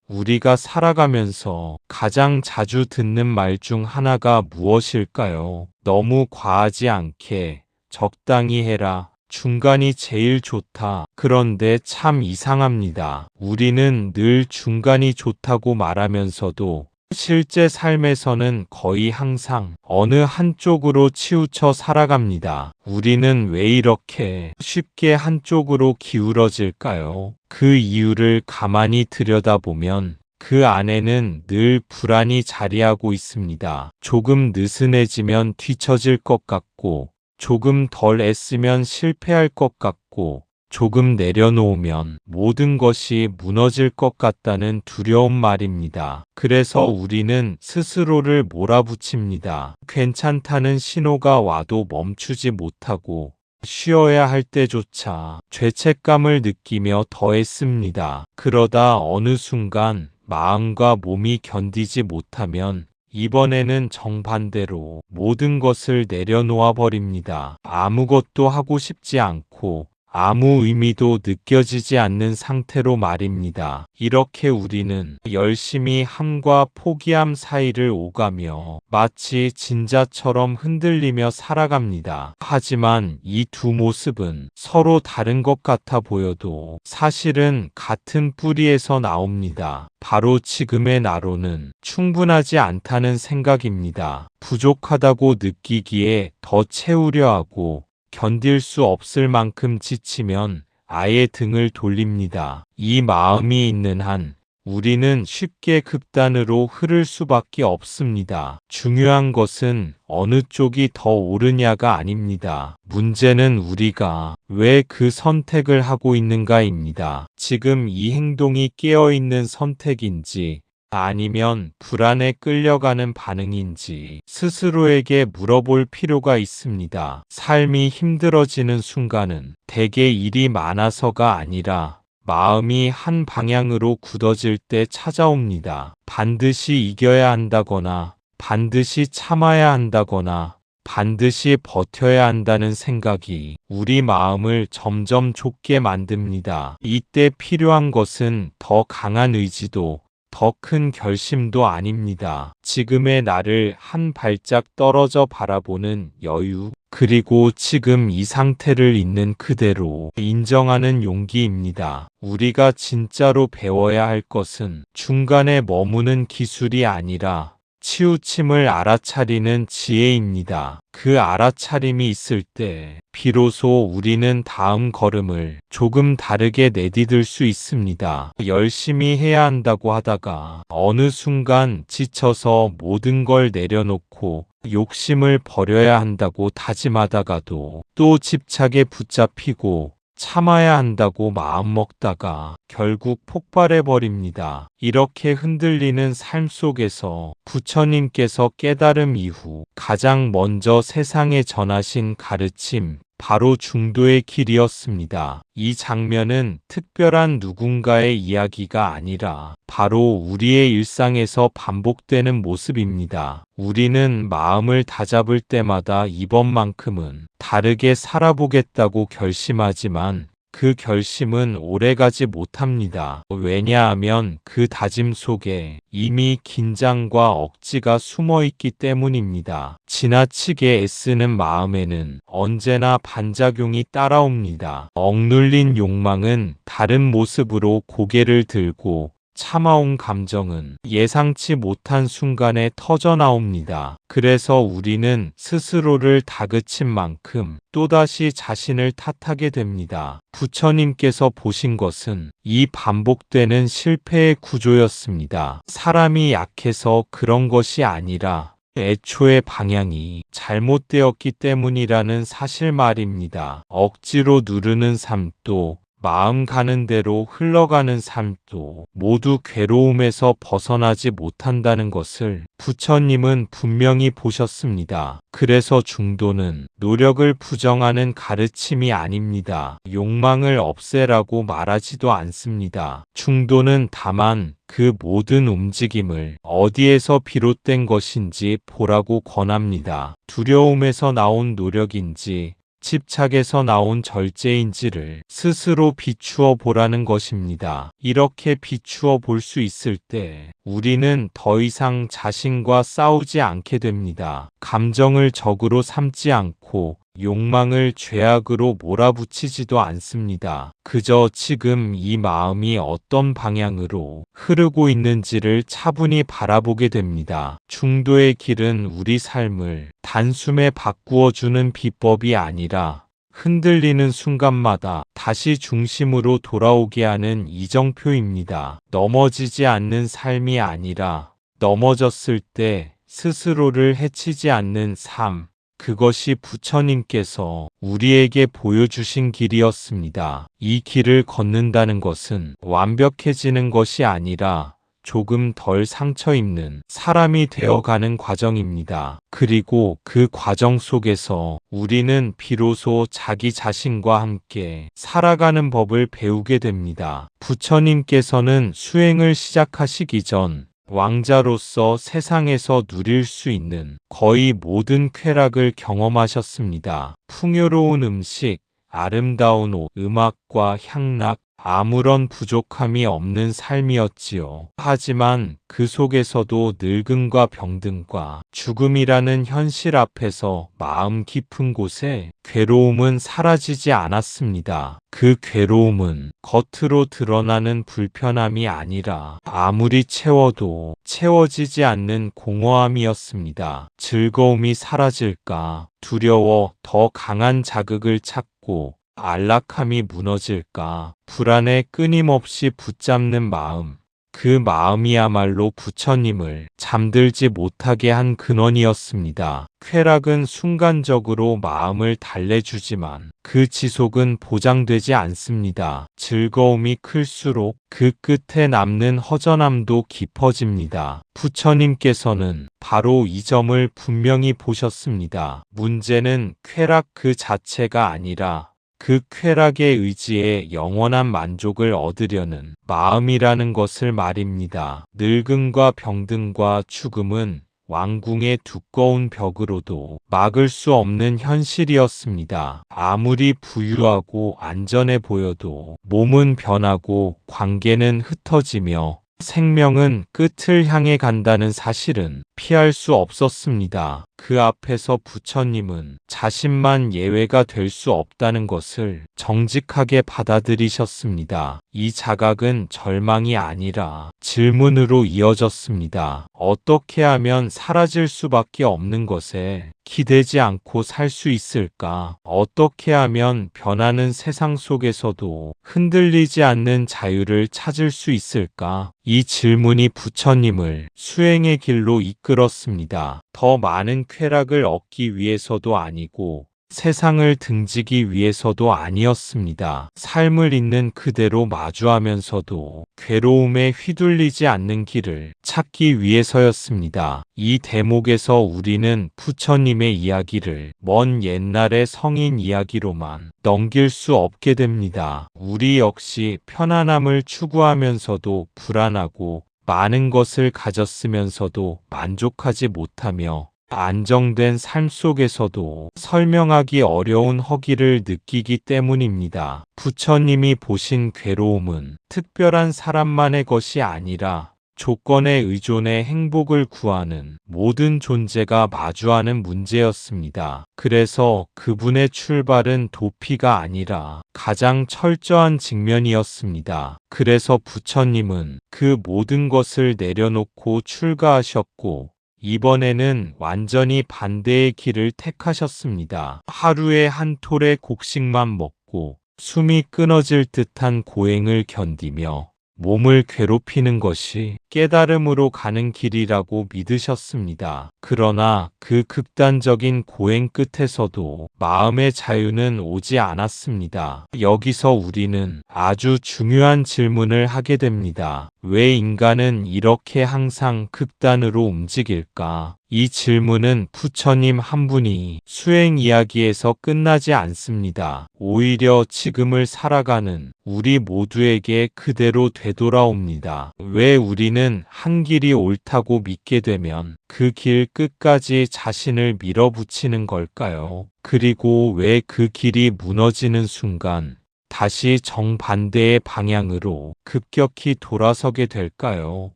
우리가 살아가면서 가장 자주 듣는 말 중 하나가 무엇일까요? 너무 과하지 않게 적당히 해라. 중간이 제일 좋다. 그런데 참 이상합니다. 우리는 늘 중간이 좋다고 말하면서도 실제 삶에서는 거의 항상 어느 한쪽으로 치우쳐 살아갑니다. 우리는 왜 이렇게 쉽게 한쪽으로 기울어질까요? 그 이유를 가만히 들여다보면 그 안에는 늘 불안이 자리하고 있습니다. 조금 느슨해지면 뒤처질 것 같고, 조금 덜 애쓰면 실패할 것 같고, 조금 내려놓으면 모든 것이 무너질 것 같다는 두려움 말입니다. 그래서 우리는 스스로를 몰아붙입니다. 괜찮다는 신호가 와도 멈추지 못하고 쉬어야 할 때조차 죄책감을 느끼며 더 애씁니다. 그러다 어느 순간 마음과 몸이 견디지 못하면 이번에는 정반대로 모든 것을 내려놓아 버립니다. 아무것도 하고 싶지 않고 아무 의미도 느껴지지 않는 상태로 말입니다. 이렇게 우리는 열심히 함과 포기함 사이를 오가며 마치 진자처럼 흔들리며 살아갑니다. 하지만 이 두 모습은 서로 다른 것 같아 보여도 사실은 같은 뿌리에서 나옵니다. 바로 지금의 나로는 충분하지 않다는 생각입니다. 부족하다고 느끼기에 더 채우려 하고 견딜 수 없을 만큼 지치면 아예 등을 돌립니다. 이 마음이 있는 한 우리는 쉽게 극단으로 흐를 수밖에 없습니다. 중요한 것은 어느 쪽이 더 옳으냐가 아닙니다. 문제는 우리가 왜 그 선택을 하고 있는가입니다. 지금 이 행동이 깨어있는 선택인지 아니면 불안에 끌려가는 반응인지 스스로에게 물어볼 필요가 있습니다. 삶이 힘들어지는 순간은 대개 일이 많아서가 아니라 마음이 한 방향으로 굳어질 때 찾아옵니다. 반드시 이겨야 한다거나 반드시 참아야 한다거나 반드시 버텨야 한다는 생각이 우리 마음을 점점 좁게 만듭니다. 이때 필요한 것은 더 강한 의지도 더 큰 결심도 아닙니다. 지금의 나를 한 발짝 떨어져 바라보는 여유, 그리고 지금 이 상태를 있는 그대로 인정하는 용기입니다. 우리가 진짜로 배워야 할 것은 중간에 머무는 기술이 아니라 치우침을 알아차리는 지혜입니다. 그 알아차림이 있을 때 비로소 우리는 다음 걸음을 조금 다르게 내디딜 수 있습니다. 열심히 해야 한다고 하다가 어느 순간 지쳐서 모든 걸 내려놓고 욕심을 버려야 한다고 다짐하다가도 또 집착에 붙잡히고 참아야 한다고 마음먹다가 결국 폭발해버립니다. 이렇게 흔들리는 삶 속에서 부처님께서 깨달음 이후 가장 먼저 세상에 전하신 가르침, 바로 중도의 길이었습니다. 이 장면은 특별한 누군가의 이야기가 아니라 바로 우리의 일상에서 반복되는 모습입니다. 우리는 마음을 다잡을 때마다 이번만큼은 다르게 살아보겠다고 결심하지만 그 결심은 오래가지 못합니다. 왜냐하면 그 다짐 속에 이미 긴장과 억지가 숨어 있기 때문입니다. 지나치게 애쓰는 마음에는 언제나 반작용이 따라옵니다. 억눌린 욕망은 다른 모습으로 고개를 들고 참아온 감정은 예상치 못한 순간에 터져나옵니다. 그래서 우리는 스스로를 다그친 만큼 또다시 자신을 탓하게 됩니다. 부처님께서 보신 것은 이 반복되는 실패의 구조였습니다. 사람이 약해서 그런 것이 아니라 애초에 방향이 잘못되었기 때문이라는 사실 말입니다. 억지로 누르는 삶도 마음 가는 대로 흘러가는 삶도 모두 괴로움에서 벗어나지 못한다는 것을 부처님은 분명히 보셨습니다. 그래서 중도는 노력을 부정하는 가르침이 아닙니다. 욕망을 없애라고 말하지도 않습니다. 중도는 다만 그 모든 움직임을 어디에서 비롯된 것인지 보라고 권합니다. 두려움에서 나온 노력인지 집착에서 나온 절제인지를 스스로 비추어 보라는 것입니다. 이렇게 비추어 볼 수 있을 때 우리는 더 이상 자신과 싸우지 않게 됩니다. 감정을 적으로 삼지 않고 욕망을 죄악으로 몰아붙이지도 않습니다. 그저 지금 이 마음이 어떤 방향으로 흐르고 있는지를 차분히 바라보게 됩니다. 중도의 길은 우리 삶을 단숨에 바꾸어주는 비법이 아니라 흔들리는 순간마다 다시 중심으로 돌아오게 하는 이정표입니다. 넘어지지 않는 삶이 아니라 넘어졌을 때 스스로를 해치지 않는 삶. 그것이 부처님께서 우리에게 보여주신 길이었습니다. 이 길을 걷는다는 것은 완벽해지는 것이 아니라 조금 덜 상처 입는 사람이 되어가는 과정입니다. 그리고 그 과정 속에서 우리는 비로소 자기 자신과 함께 살아가는 법을 배우게 됩니다. 부처님께서는 수행을 시작하시기 전 왕자로서 세상에서 누릴 수 있는 거의 모든 쾌락을 경험하셨습니다. 풍요로운 음식, 아름다운 옷, 음악과 향락, 아무런 부족함이 없는 삶이었지요. 하지만 그 속에서도 늙음과 병든과 죽음이라는 현실 앞에서 마음 깊은 곳에 괴로움은 사라지지 않았습니다. 그 괴로움은 겉으로 드러나는 불편함이 아니라 아무리 채워도 채워지지 않는 공허함이었습니다. 즐거움이 사라질까 두려워 더 강한 자극을 찾고 안락함이 무너질까 불안에 끊임없이 붙잡는 마음. 그 마음이야말로 부처님을 잠들지 못하게 한 근원이었습니다. 쾌락은 순간적으로 마음을 달래주지만 그 지속은 보장되지 않습니다. 즐거움이 클수록 그 끝에 남는 허전함도 깊어집니다. 부처님께서는 바로 이 점을 분명히 보셨습니다. 문제는 쾌락 그 자체가 아니라 그 쾌락의 의지에 영원한 만족을 얻으려는 마음이라는 것을 말입니다. 늙음과 병든과 죽음은 왕궁의 두꺼운 벽으로도 막을 수 없는 현실이었습니다. 아무리 부유하고 안전해 보여도 몸은 변하고 관계는 흩어지며 생명은 끝을 향해 간다는 사실은 피할 수 없었습니다. 그 앞에서 부처님은 자신만 예외가 될 수 없다는 것을 정직하게 받아들이셨습니다. 이 자각은 절망이 아니라 질문으로 이어졌습니다. 어떻게 하면 사라질 수밖에 없는 것에 기대지 않고 살 수 있을까? 어떻게 하면 변하는 세상 속에서도 흔들리지 않는 자유를 찾을 수 있을까? 이 질문이 부처님을 수행의 길로 이끌었습니다. 더 많은 쾌락을 얻기 위해서도 아니고 세상을 등지기 위해서도 아니었습니다. 삶을 있는 그대로 마주하면서도 괴로움에 휘둘리지 않는 길을 찾기 위해서였습니다. 이 대목에서 우리는 부처님의 이야기를 먼 옛날의 성인 이야기로만 넘길 수 없게 됩니다. 우리 역시 편안함을 추구하면서도 불안하고 많은 것을 가졌으면서도 만족하지 못하며 안정된 삶 속에서도 설명하기 어려운 허기를 느끼기 때문입니다. 부처님이 보신 괴로움은 특별한 사람만의 것이 아니라 조건에 의존해 행복을 구하는 모든 존재가 마주하는 문제였습니다. 그래서 그분의 출발은 도피가 아니라 가장 철저한 직면이었습니다. 그래서 부처님은 그 모든 것을 내려놓고 출가하셨고 이번에는 완전히 반대의 길을 택하셨습니다. 하루에 한 톨의 곡식만 먹고 숨이 끊어질 듯한 고행을 견디며 몸을 괴롭히는 것이 깨달음으로 가는 길이라고 믿으셨습니다. 그러나 그 극단적인 고행 끝에서도 마음의 자유는 오지 않았습니다. 여기서 우리는 아주 중요한 질문을 하게 됩니다. 왜 인간은 이렇게 항상 극단으로 움직일까? 이 질문은 부처님 한 분이 수행 이야기에서 끝나지 않습니다. 오히려 지금을 살아가는 우리 모두에게 그대로 되돌아옵니다. 왜 우리는 우리는 한 길이 옳다고 믿게 되면 그 길 끝까지 자신을 밀어붙이는 걸까요? 그리고 왜 그 길이 무너지는 순간 다시 정반대의 방향으로 급격히 돌아서게 될까요?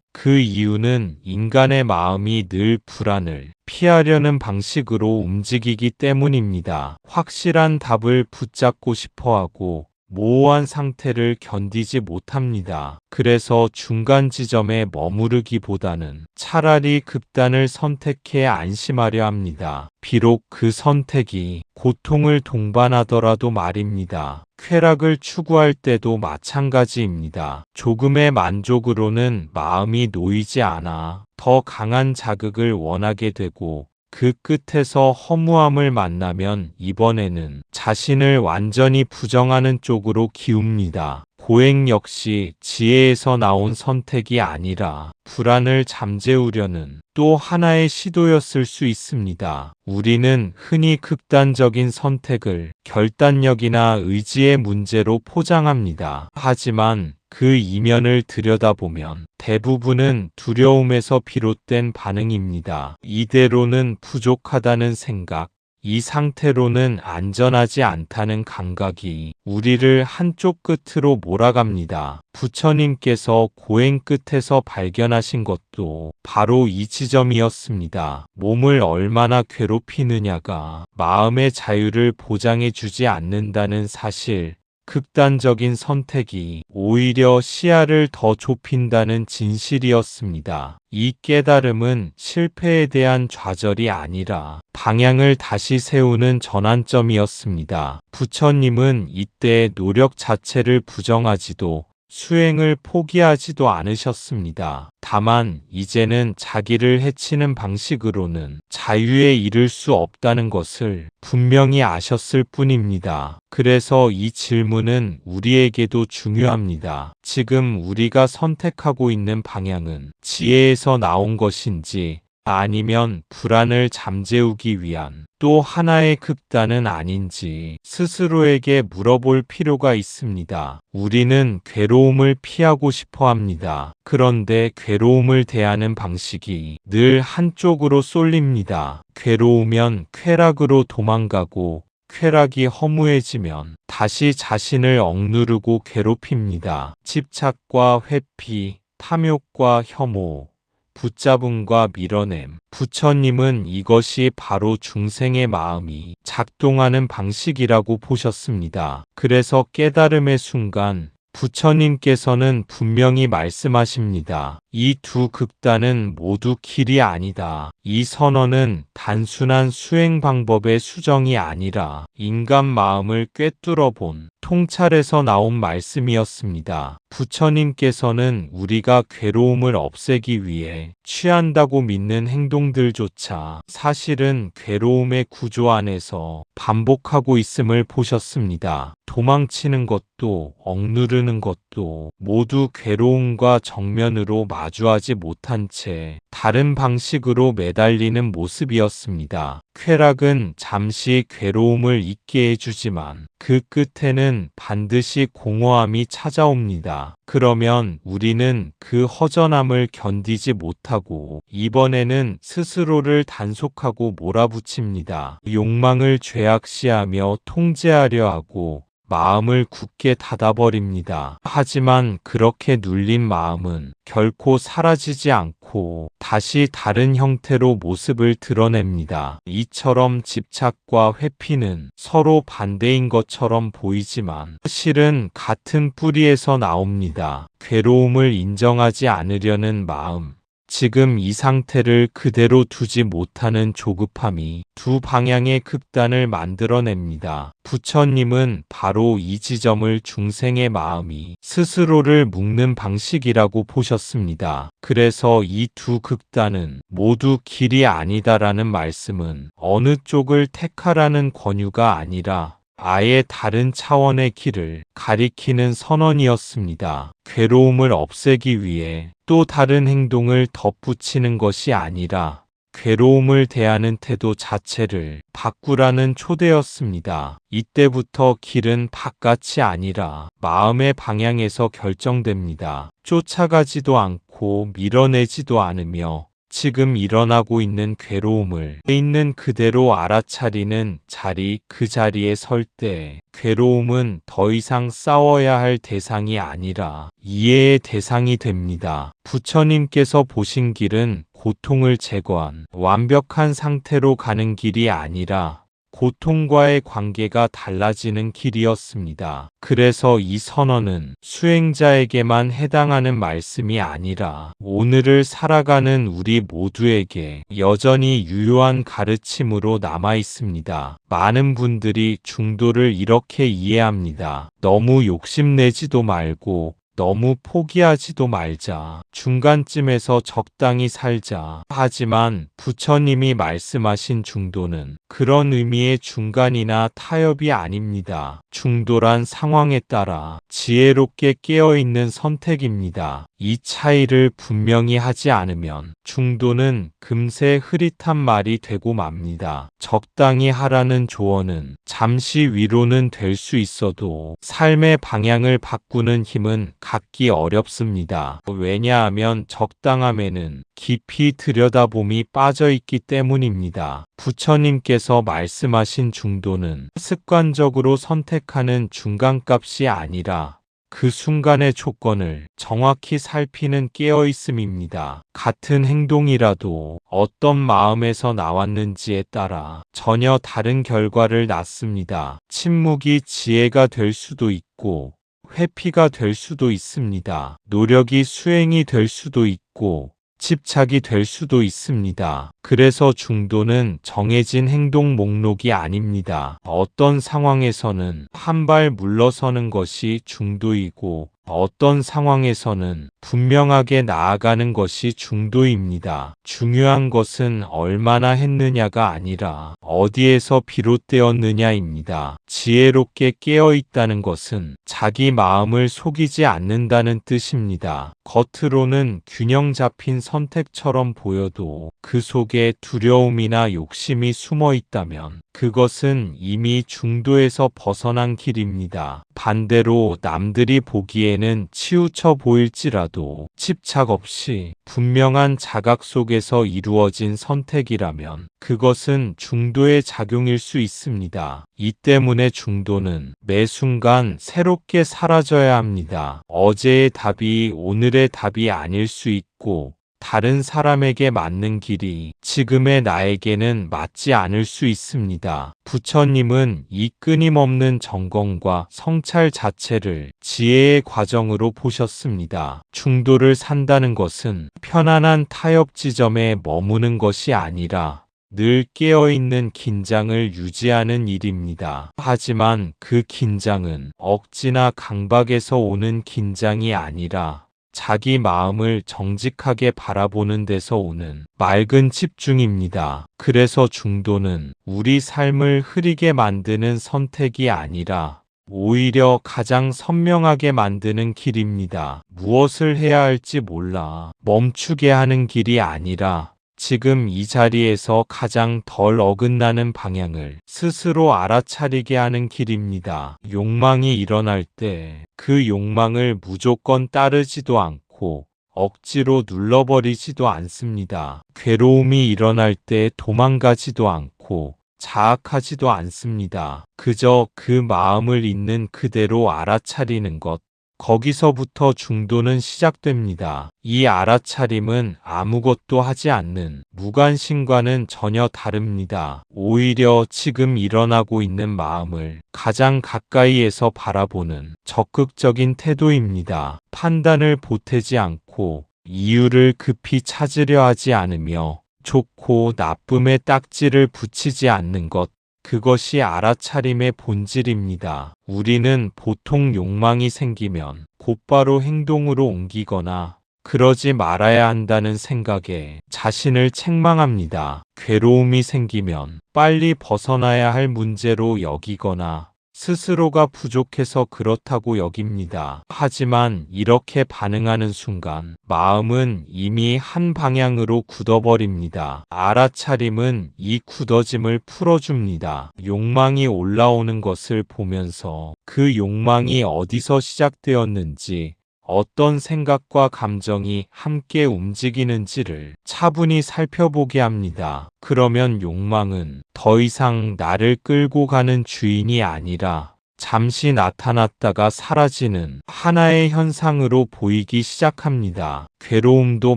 그 이유는 인간의 마음이 늘 불안을 피하려는 방식으로 움직이기 때문입니다. 확실한 답을 붙잡고 싶어 하고 모호한 상태를 견디지 못합니다. 그래서 중간 지점에 머무르기보다는 차라리 극단을 선택해 안심하려 합니다. 비록 그 선택이 고통을 동반하더라도 말입니다. 쾌락을 추구할 때도 마찬가지입니다. 조금의 만족으로는 마음이 놓이지 않아 더 강한 자극을 원하게 되고 그 끝에서 허무함을 만나면 이번에는 자신을 완전히 부정하는 쪽으로 기웁니다. 고행 역시 지혜에서 나온 선택이 아니라 불안을 잠재우려는 또 하나의 시도였을 수 있습니다. 우리는 흔히 극단적인 선택을 결단력이나 의지의 문제로 포장합니다. 하지만 그 이면을 들여다보면 대부분은 두려움에서 비롯된 반응입니다. 이대로는 부족하다는 생각, 이 상태로는 안전하지 않다는 감각이 우리를 한쪽 끝으로 몰아갑니다. 부처님께서 고행 끝에서 발견하신 것도 바로 이 지점이었습니다. 몸을 얼마나 괴롭히느냐가 마음의 자유를 보장해 주지 않는다는 사실, 극단적인 선택이 오히려 시야를 더 좁힌다는 진실이었습니다. 이 깨달음은 실패에 대한 좌절이 아니라 방향을 다시 세우는 전환점이었습니다. 부처님은 이때 노력 자체를 부정하지도 수행을 포기하지도 않으셨습니다. 다만 이제는 자기를 해치는 방식으로는 자유에 이를 수 없다는 것을 분명히 아셨을 뿐입니다. 그래서 이 질문은 우리에게도 중요합니다. 지금 우리가 선택하고 있는 방향은 지혜에서 나온 것인지 아니면 불안을 잠재우기 위한 또 하나의 극단은 아닌지 스스로에게 물어볼 필요가 있습니다. 우리는 괴로움을 피하고 싶어 합니다. 그런데 괴로움을 대하는 방식이 늘 한쪽으로 쏠립니다. 괴로우면 쾌락으로 도망가고 쾌락이 허무해지면 다시 자신을 억누르고 괴롭힙니다. 집착과 회피, 탐욕과 혐오, 붙잡음과 밀어냄. 부처님은 이것이 바로 중생의 마음이 작동하는 방식이라고 보셨습니다. 그래서 깨달음의 순간 부처님께서는 분명히 말씀하십니다. 이 두 극단은 모두 길이 아니다. 이 선언은 단순한 수행 방법의 수정이 아니라 인간 마음을 꿰뚫어 본 통찰에서 나온 말씀이었습니다. 부처님께서는 우리가 괴로움을 없애기 위해 취한다고 믿는 행동들조차 사실은 괴로움의 구조 안에서 반복하고 있음을 보셨습니다. 도망치는 것도 억누르는 것도 모두 괴로움과 정면으로 마주하지 못한 채 다른 방식으로 매달리는 모습이었습니다. 쾌락은 잠시 괴로움을 잊게 해주지만 그 끝에는 반드시 공허함이 찾아옵니다. 그러면 우리는 그 허전함을 견디지 못하고 이번에는 스스로를 단속하고 몰아붙입니다. 욕망을 죄악시하며 통제하려 하고 마음을 굳게 닫아버립니다. 하지만 그렇게 눌린 마음은 결코 사라지지 않고 다시 다른 형태로 모습을 드러냅니다. 이처럼 집착과 회피는 서로 반대인 것처럼 보이지만 실은 같은 뿌리에서 나옵니다. 괴로움을 인정하지 않으려는 마음, 지금 이 상태를 그대로 두지 못하는 조급함이 두 방향의 극단을 만들어냅니다. 부처님은 바로 이 지점을 중생의 마음이 스스로를 묶는 방식이라고 보셨습니다. 그래서 이 두 극단은 모두 길이 아니다라는 말씀은 어느 쪽을 택하라는 권유가 아니라 아예 다른 차원의 길을 가리키는 선언이었습니다. 괴로움을 없애기 위해 또 다른 행동을 덧붙이는 것이 아니라 괴로움을 대하는 태도 자체를 바꾸라는 초대였습니다. 이때부터 길은 바깥이 아니라 마음의 방향에서 결정됩니다. 쫓아가지도 않고 밀어내지도 않으며 지금 일어나고 있는 괴로움을 있는 그대로 알아차리는 자리, 그 자리에 설 때 괴로움은 더 이상 싸워야 할 대상이 아니라 이해의 대상이 됩니다. 부처님께서 보신 길은 고통을 제거한 완벽한 상태로 가는 길이 아니라 고통과의 관계가 달라지는 길이었습니다. 그래서 이 선언은 수행자에게만 해당하는 말씀이 아니라 오늘을 살아가는 우리 모두에게 여전히 유효한 가르침으로 남아 있습니다. 많은 분들이 중도를 이렇게 이해합니다. 너무 욕심내지도 말고 너무 포기하지도 말자. 중간쯤에서 적당히 살자. 하지만 부처님이 말씀하신 중도는 그런 의미의 중간이나 타협이 아닙니다. 중도란 상황에 따라 지혜롭게 깨어있는 선택입니다. 이 차이를 분명히 하지 않으면 중도는 금세 흐릿한 말이 되고 맙니다. 적당히 하라는 조언은 잠시 위로는 될 수 있어도 삶의 방향을 바꾸는 힘은 갖기 어렵습니다. 왜냐하면 적당함에는 깊이 들여다봄이 빠져있기 때문입니다. 부처님께서 말씀하신 중도는 습관적으로 선택하는 중간값이 아니라 그 순간의 조건을 정확히 살피는 깨어있음입니다. 같은 행동이라도 어떤 마음에서 나왔는지에 따라 전혀 다른 결과를 낳습니다. 침묵이 지혜가 될 수도 있고 회피가 될 수도 있습니다. 노력이 수행이 될 수도 있고 집착이 될 수도 있습니다. 그래서 중도는 정해진 행동 목록이 아닙니다. 어떤 상황에서는 한 발 물러서는 것이 중도이고 어떤 상황에서는 분명하게 나아가는 것이 중도입니다. 중요한 것은 얼마나 했느냐가 아니라 어디에서 비롯되었느냐입니다. 지혜롭게 깨어있다는 것은 자기 마음을 속이지 않는다는 뜻입니다. 겉으로는 균형 잡힌 선택처럼 보여도 그 속에 두려움이나 욕심이 숨어 있다면 그것은 이미 중도에서 벗어난 길입니다. 반대로 남들이 보기에는 치우쳐 보일지라도 집착 없이 분명한 자각 속에서 이루어진 선택이라면 그것은 중도의 작용일 수 있습니다. 이 때문에 중도는 매 순간 새롭게 사라져야 합니다. 어제의 답이 오늘의 답이 아닐 수 있고 다른 사람에게 맞는 길이 지금의 나에게는 맞지 않을 수 있습니다. 부처님은 이 끊임없는 점검과 성찰 자체를 지혜의 과정으로 보셨습니다. 중도를 산다는 것은 편안한 타협 지점에 머무는 것이 아니라 늘 깨어있는 긴장을 유지하는 일입니다. 하지만 그 긴장은 억지나 강박에서 오는 긴장이 아니라 자기 마음을 정직하게 바라보는 데서 오는 맑은 집중입니다. 그래서 중도는 우리 삶을 흐리게 만드는 선택이 아니라 오히려 가장 선명하게 만드는 길입니다. 무엇을 해야 할지 몰라 멈추게 하는 길이 아니라 지금 이 자리에서 가장 덜 어긋나는 방향을 스스로 알아차리게 하는 길입니다. 욕망이 일어날 때 그 욕망을 무조건 따르지도 않고 억지로 눌러버리지도 않습니다. 괴로움이 일어날 때 도망가지도 않고 자학하지도 않습니다. 그저 그 마음을 있는 그대로 알아차리는 것. 거기서부터 중도는 시작됩니다. 이 알아차림은 아무것도 하지 않는 무관심과는 전혀 다릅니다. 오히려 지금 일어나고 있는 마음을 가장 가까이에서 바라보는 적극적인 태도입니다. 판단을 보태지 않고 이유를 급히 찾으려 하지 않으며 좋고 나쁨의 딱지를 붙이지 않는 것. 그것이 알아차림의 본질입니다. 우리는 보통 욕망이 생기면 곧바로 행동으로 옮기거나 그러지 말아야 한다는 생각에 자신을 책망합니다. 괴로움이 생기면 빨리 벗어나야 할 문제로 여기거나 스스로가 부족해서 그렇다고 여깁니다. 하지만 이렇게 반응하는 순간 마음은 이미 한 방향으로 굳어버립니다. 알아차림은 이 굳어짐을 풀어줍니다. 욕망이 올라오는 것을 보면서 그 욕망이 어디서 시작되었는지, 어떤 생각과 감정이 함께 움직이는지를 차분히 살펴보게 합니다. 그러면 욕망은 더 이상 나를 끌고 가는 주인이 아니라 잠시 나타났다가 사라지는 하나의 현상으로 보이기 시작합니다. 괴로움도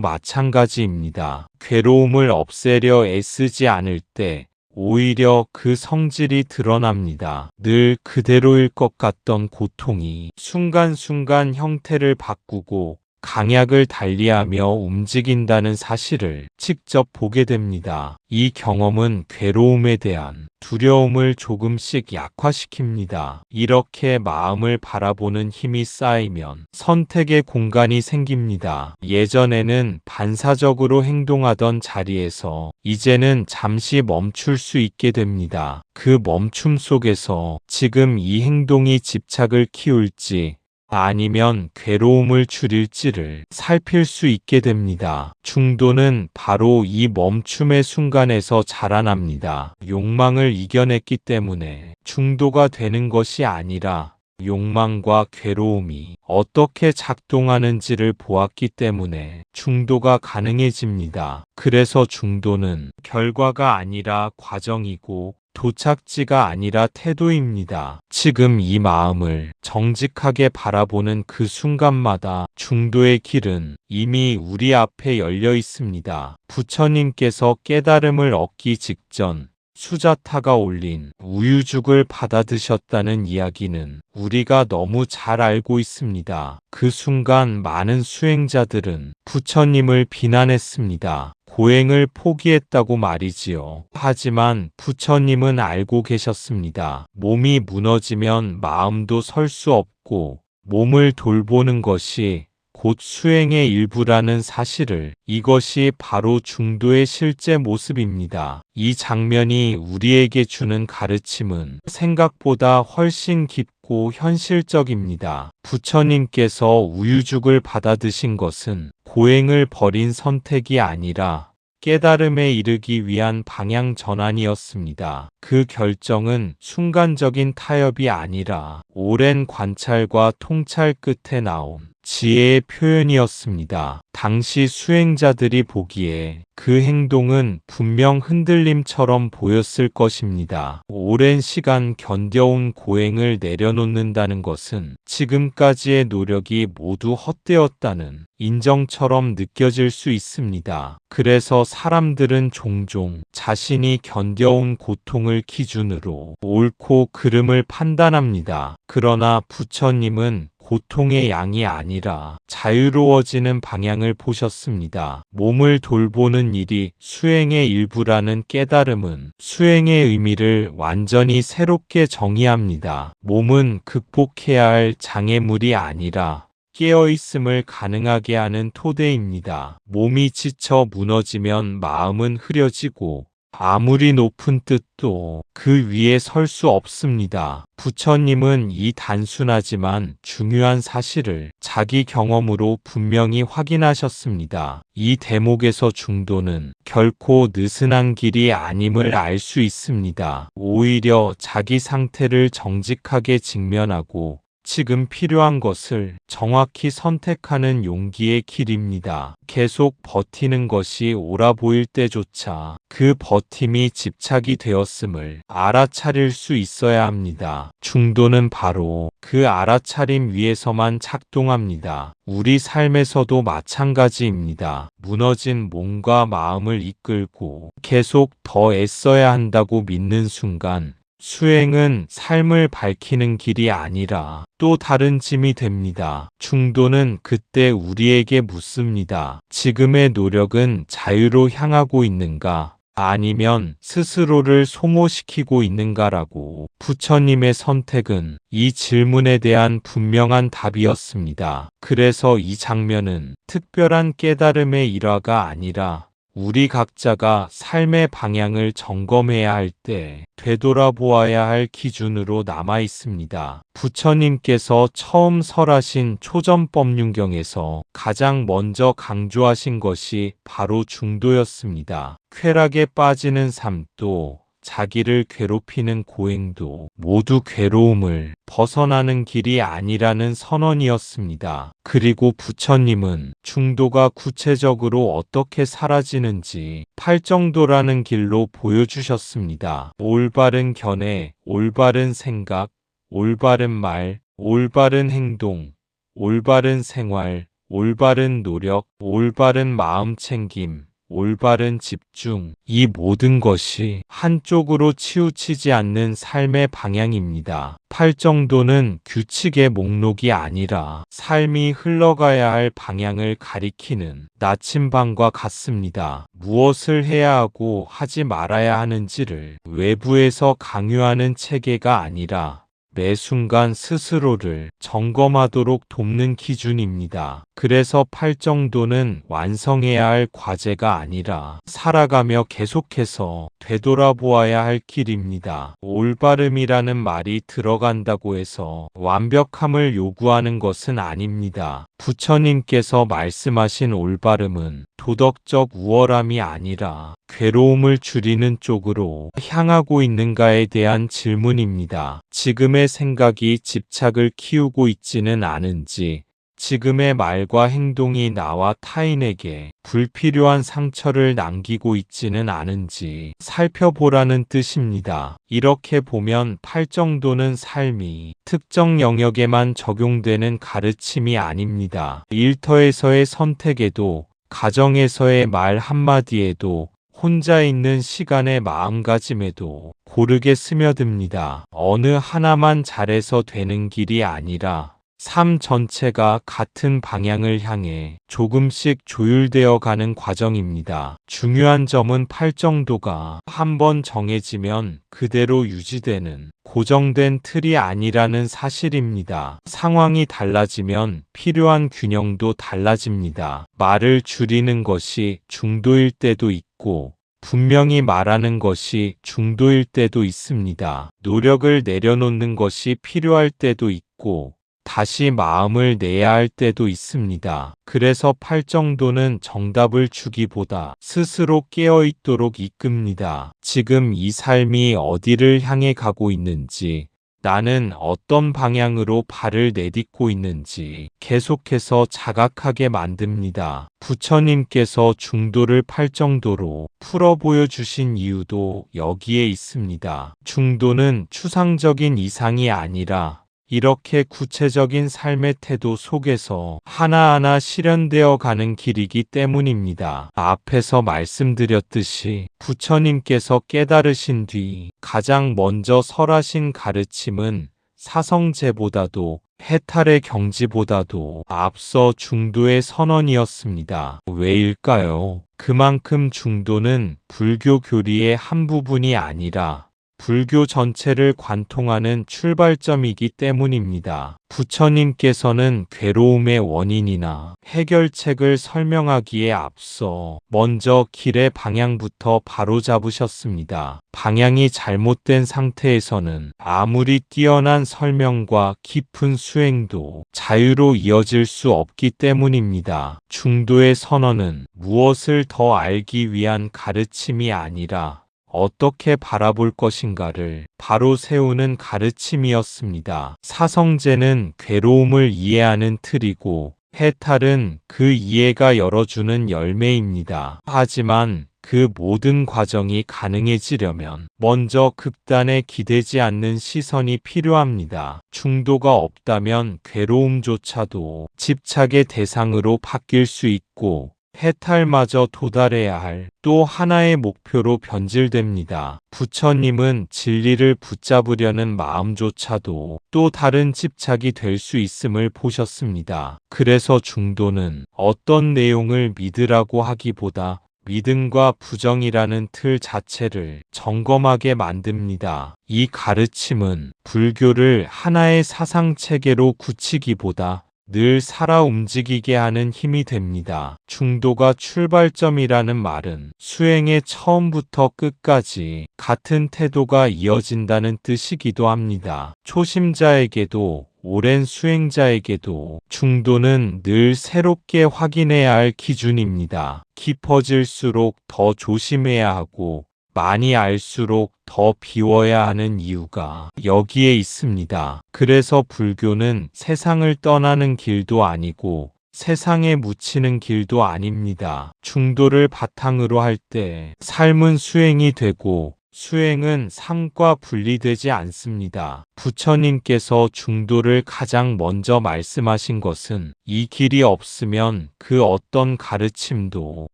마찬가지입니다. 괴로움을 없애려 애쓰지 않을 때 오히려 그 성질이 드러납니다. 늘 그대로일 것 같던 고통이 순간순간 형태를 바꾸고 강약을 달리하며 움직인다는 사실을 직접 보게 됩니다. 이 경험은 괴로움에 대한 두려움을 조금씩 약화시킵니다. 이렇게 마음을 바라보는 힘이 쌓이면 선택의 공간이 생깁니다. 예전에는 반사적으로 행동하던 자리에서 이제는 잠시 멈출 수 있게 됩니다. 그 멈춤 속에서 지금 이 행동이 집착을 키울지 아니면 괴로움을 줄일지를 살필 수 있게 됩니다. 중도는 바로 이 멈춤의 순간에서 자라납니다. 욕망을 이겨냈기 때문에 중도가 되는 것이 아니라 욕망과 괴로움이 어떻게 작동하는지를 보았기 때문에 중도가 가능해집니다. 그래서 중도는 결과가 아니라 과정이고 도착지가 아니라 태도입니다. 지금 이 마음을 정직하게 바라보는 그 순간마다 중도의 길은 이미 우리 앞에 열려 있습니다. 부처님께서 깨달음을 얻기 직전 수자타가 올린 우유죽을 받아 드셨다는 이야기는 우리가 너무 잘 알고 있습니다. 그 순간 많은 수행자들은 부처님을 비난했습니다. 고행을 포기했다고 말이지요. 하지만 부처님은 알고 계셨습니다. 몸이 무너지면 마음도 설 수 없고 몸을 돌보는 것이 곧 수행의 일부라는 사실을, 이것이 바로 중도의 실제 모습입니다. 이 장면이 우리에게 주는 가르침은 생각보다 훨씬 깊고 현실적입니다. 부처님께서 우유죽을 받아 드신 것은 고행을 버린 선택이 아니라 깨달음에 이르기 위한 방향 전환이었습니다. 그 결정은 순간적인 타협이 아니라 오랜 관찰과 통찰 끝에 나온 지혜의 표현이었습니다. 당시 수행자들이 보기에 그 행동은 분명 흔들림처럼 보였을 것입니다. 오랜 시간 견뎌온 고행을 내려놓는다는 것은 지금까지의 노력이 모두 헛되었다는 인정처럼 느껴질 수 있습니다. 그래서 사람들은 종종 자신이 견뎌온 고통을 기준으로 옳고 그름을 판단합니다. 그러나 부처님은 고통의 양이 아니라 자유로워지는 방향을 보셨습니다. 몸을 돌보는 일이 수행의 일부라는 깨달음은 수행의 의미를 완전히 새롭게 정의합니다. 몸은 극복해야 할 장애물이 아니라 깨어있음을 가능하게 하는 토대입니다. 몸이 지쳐 무너지면 마음은 흐려지고 아무리 높은 뜻도 그 위에 설 수 없습니다. 부처님은 이 단순하지만 중요한 사실을 자기 경험으로 분명히 확인하셨습니다. 이 대목에서 중도는 결코 느슨한 길이 아님을 알 수 있습니다. 오히려 자기 상태를 정직하게 직면하고 지금 필요한 것을 정확히 선택하는 용기의 길입니다. 계속 버티는 것이 옳아 보일 때조차 그 버팀이 집착이 되었음을 알아차릴 수 있어야 합니다. 중도는 바로 그 알아차림 위에서만 작동합니다. 우리 삶에서도 마찬가지입니다. 무너진 몸과 마음을 이끌고 계속 더 애써야 한다고 믿는 순간 수행은 삶을 밝히는 길이 아니라 또 다른 짐이 됩니다. 중도는 그때 우리에게 묻습니다. 지금의 노력은 자유로 향하고 있는가? 아니면 스스로를 소모시키고 있는가라고. 부처님의 선택은 이 질문에 대한 분명한 답이었습니다. 그래서 이 장면은 특별한 깨달음의 일화가 아니라 우리 각자가 삶의 방향을 점검해야 할 때 되돌아보아야 할 기준으로 남아 있습니다. 부처님께서 처음 설하신 초전법륜경에서 가장 먼저 강조하신 것이 바로 중도였습니다. 쾌락에 빠지는 삶도 자기를 괴롭히는 고행도 모두 괴로움을 벗어나는 길이 아니라는 선언이었습니다. 그리고 부처님은 중도가 구체적으로 어떻게 사라지는지 팔정도라는 길로 보여주셨습니다. 올바른 견해, 올바른 생각, 올바른 말, 올바른 행동, 올바른 생활, 올바른 노력, 올바른 마음 챙김, 올바른 집중, 이 모든 것이 한쪽으로 치우치지 않는 삶의 방향입니다. 팔정도는 규칙의 목록이 아니라 삶이 흘러가야 할 방향을 가리키는 나침반과 같습니다. 무엇을 해야 하고 하지 말아야 하는지를 외부에서 강요하는 체계가 아니라 매 순간 스스로를 점검하도록 돕는 기준입니다. 그래서 팔정도는 완성해야 할 과제가 아니라 살아가며 계속해서 되돌아보아야 할 길입니다. 올바름이라는 말이 들어간다고 해서 완벽함을 요구하는 것은 아닙니다. 부처님께서 말씀하신 올바름은 도덕적 우월함이 아니라 괴로움을 줄이는 쪽으로 향하고 있는가에 대한 질문입니다. 지금의 생각이 집착을 키우고 있지는 않은지, 지금의 말과 행동이 나와 타인에게 불필요한 상처를 남기고 있지는 않은지 살펴보라는 뜻입니다. 이렇게 보면 팔정도는 삶이 특정 영역에만 적용되는 가르침이 아닙니다. 일터에서의 선택에도, 가정에서의 말 한마디에도, 혼자 있는 시간의 마음가짐에도 고르게 스며듭니다. 어느 하나만 잘해서 되는 길이 아니라 삶 전체가 같은 방향을 향해 조금씩 조율되어 가는 과정입니다. 중요한 점은 팔정도가 한번 정해지면 그대로 유지되는 고정된 틀이 아니라는 사실입니다. 상황이 달라지면 필요한 균형도 달라집니다. 말을 줄이는 것이 중도일 때도 있고, 분명히 말하는 것이 중도일 때도 있습니다. 노력을 내려놓는 것이 필요할 때도 있고, 다시 마음을 내야 할 때도 있습니다. 그래서 팔정도는 정답을 주기보다 스스로 깨어있도록 이끕니다. 지금 이 삶이 어디를 향해 가고 있는지, 나는 어떤 방향으로 발을 내딛고 있는지 계속해서 자각하게 만듭니다. 부처님께서 중도를 팔정도로 풀어 보여주신 이유도 여기에 있습니다. 중도는 추상적인 이상이 아니라 이렇게 구체적인 삶의 태도 속에서 하나하나 실현되어 가는 길이기 때문입니다. 앞에서 말씀드렸듯이 부처님께서 깨달으신 뒤 가장 먼저 설하신 가르침은 사성제보다도 해탈의 경지보다도 앞서 중도의 선언이었습니다. 왜일까요? 그만큼 중도는 불교 교리의 한 부분이 아니라 불교 전체를 관통하는 출발점이기 때문입니다. 부처님께서는 괴로움의 원인이나 해결책을 설명하기에 앞서 먼저 길의 방향부터 바로잡으셨습니다. 방향이 잘못된 상태에서는 아무리 뛰어난 설명과 깊은 수행도 자유로 이어질 수 없기 때문입니다. 중도의 선언은 무엇을 더 알기 위한 가르침이 아니라 어떻게 바라볼 것인가를 바로 세우는 가르침이었습니다. 사성제는 괴로움을 이해하는 틀이고, 해탈은 그 이해가 열어주는 열매입니다. 하지만 그 모든 과정이 가능해지려면 먼저 극단에 기대지 않는 시선이 필요합니다. 중도가 없다면 괴로움조차도 집착의 대상으로 바뀔 수 있고, 해탈마저 도달해야 할 또 하나의 목표로 변질됩니다. 부처님은 진리를 붙잡으려는 마음조차도 또 다른 집착이 될 수 있음을 보셨습니다. 그래서 중도는 어떤 내용을 믿으라고 하기보다 믿음과 부정이라는 틀 자체를 점검하게 만듭니다. 이 가르침은 불교를 하나의 사상체계로 굳히기보다 늘 살아 움직이게 하는 힘이 됩니다. 중도가 출발점이라는 말은 수행의 처음부터 끝까지 같은 태도가 이어진다는 뜻이기도 합니다. 초심자에게도 오랜 수행자에게도 중도는 늘 새롭게 확인해야 할 기준입니다. 깊어질수록 더 조심해야 하고 많이 알수록 더 비워야 하는 이유가 여기에 있습니다. 그래서 불교는 세상을 떠나는 길도 아니고 세상에 묻히는 길도 아닙니다. 중도를 바탕으로 할 때 삶은 수행이 되고 수행은 삶과 분리되지 않습니다. 부처님께서 중도를 가장 먼저 말씀하신 것은 이 길이 없으면 그 어떤 가르침도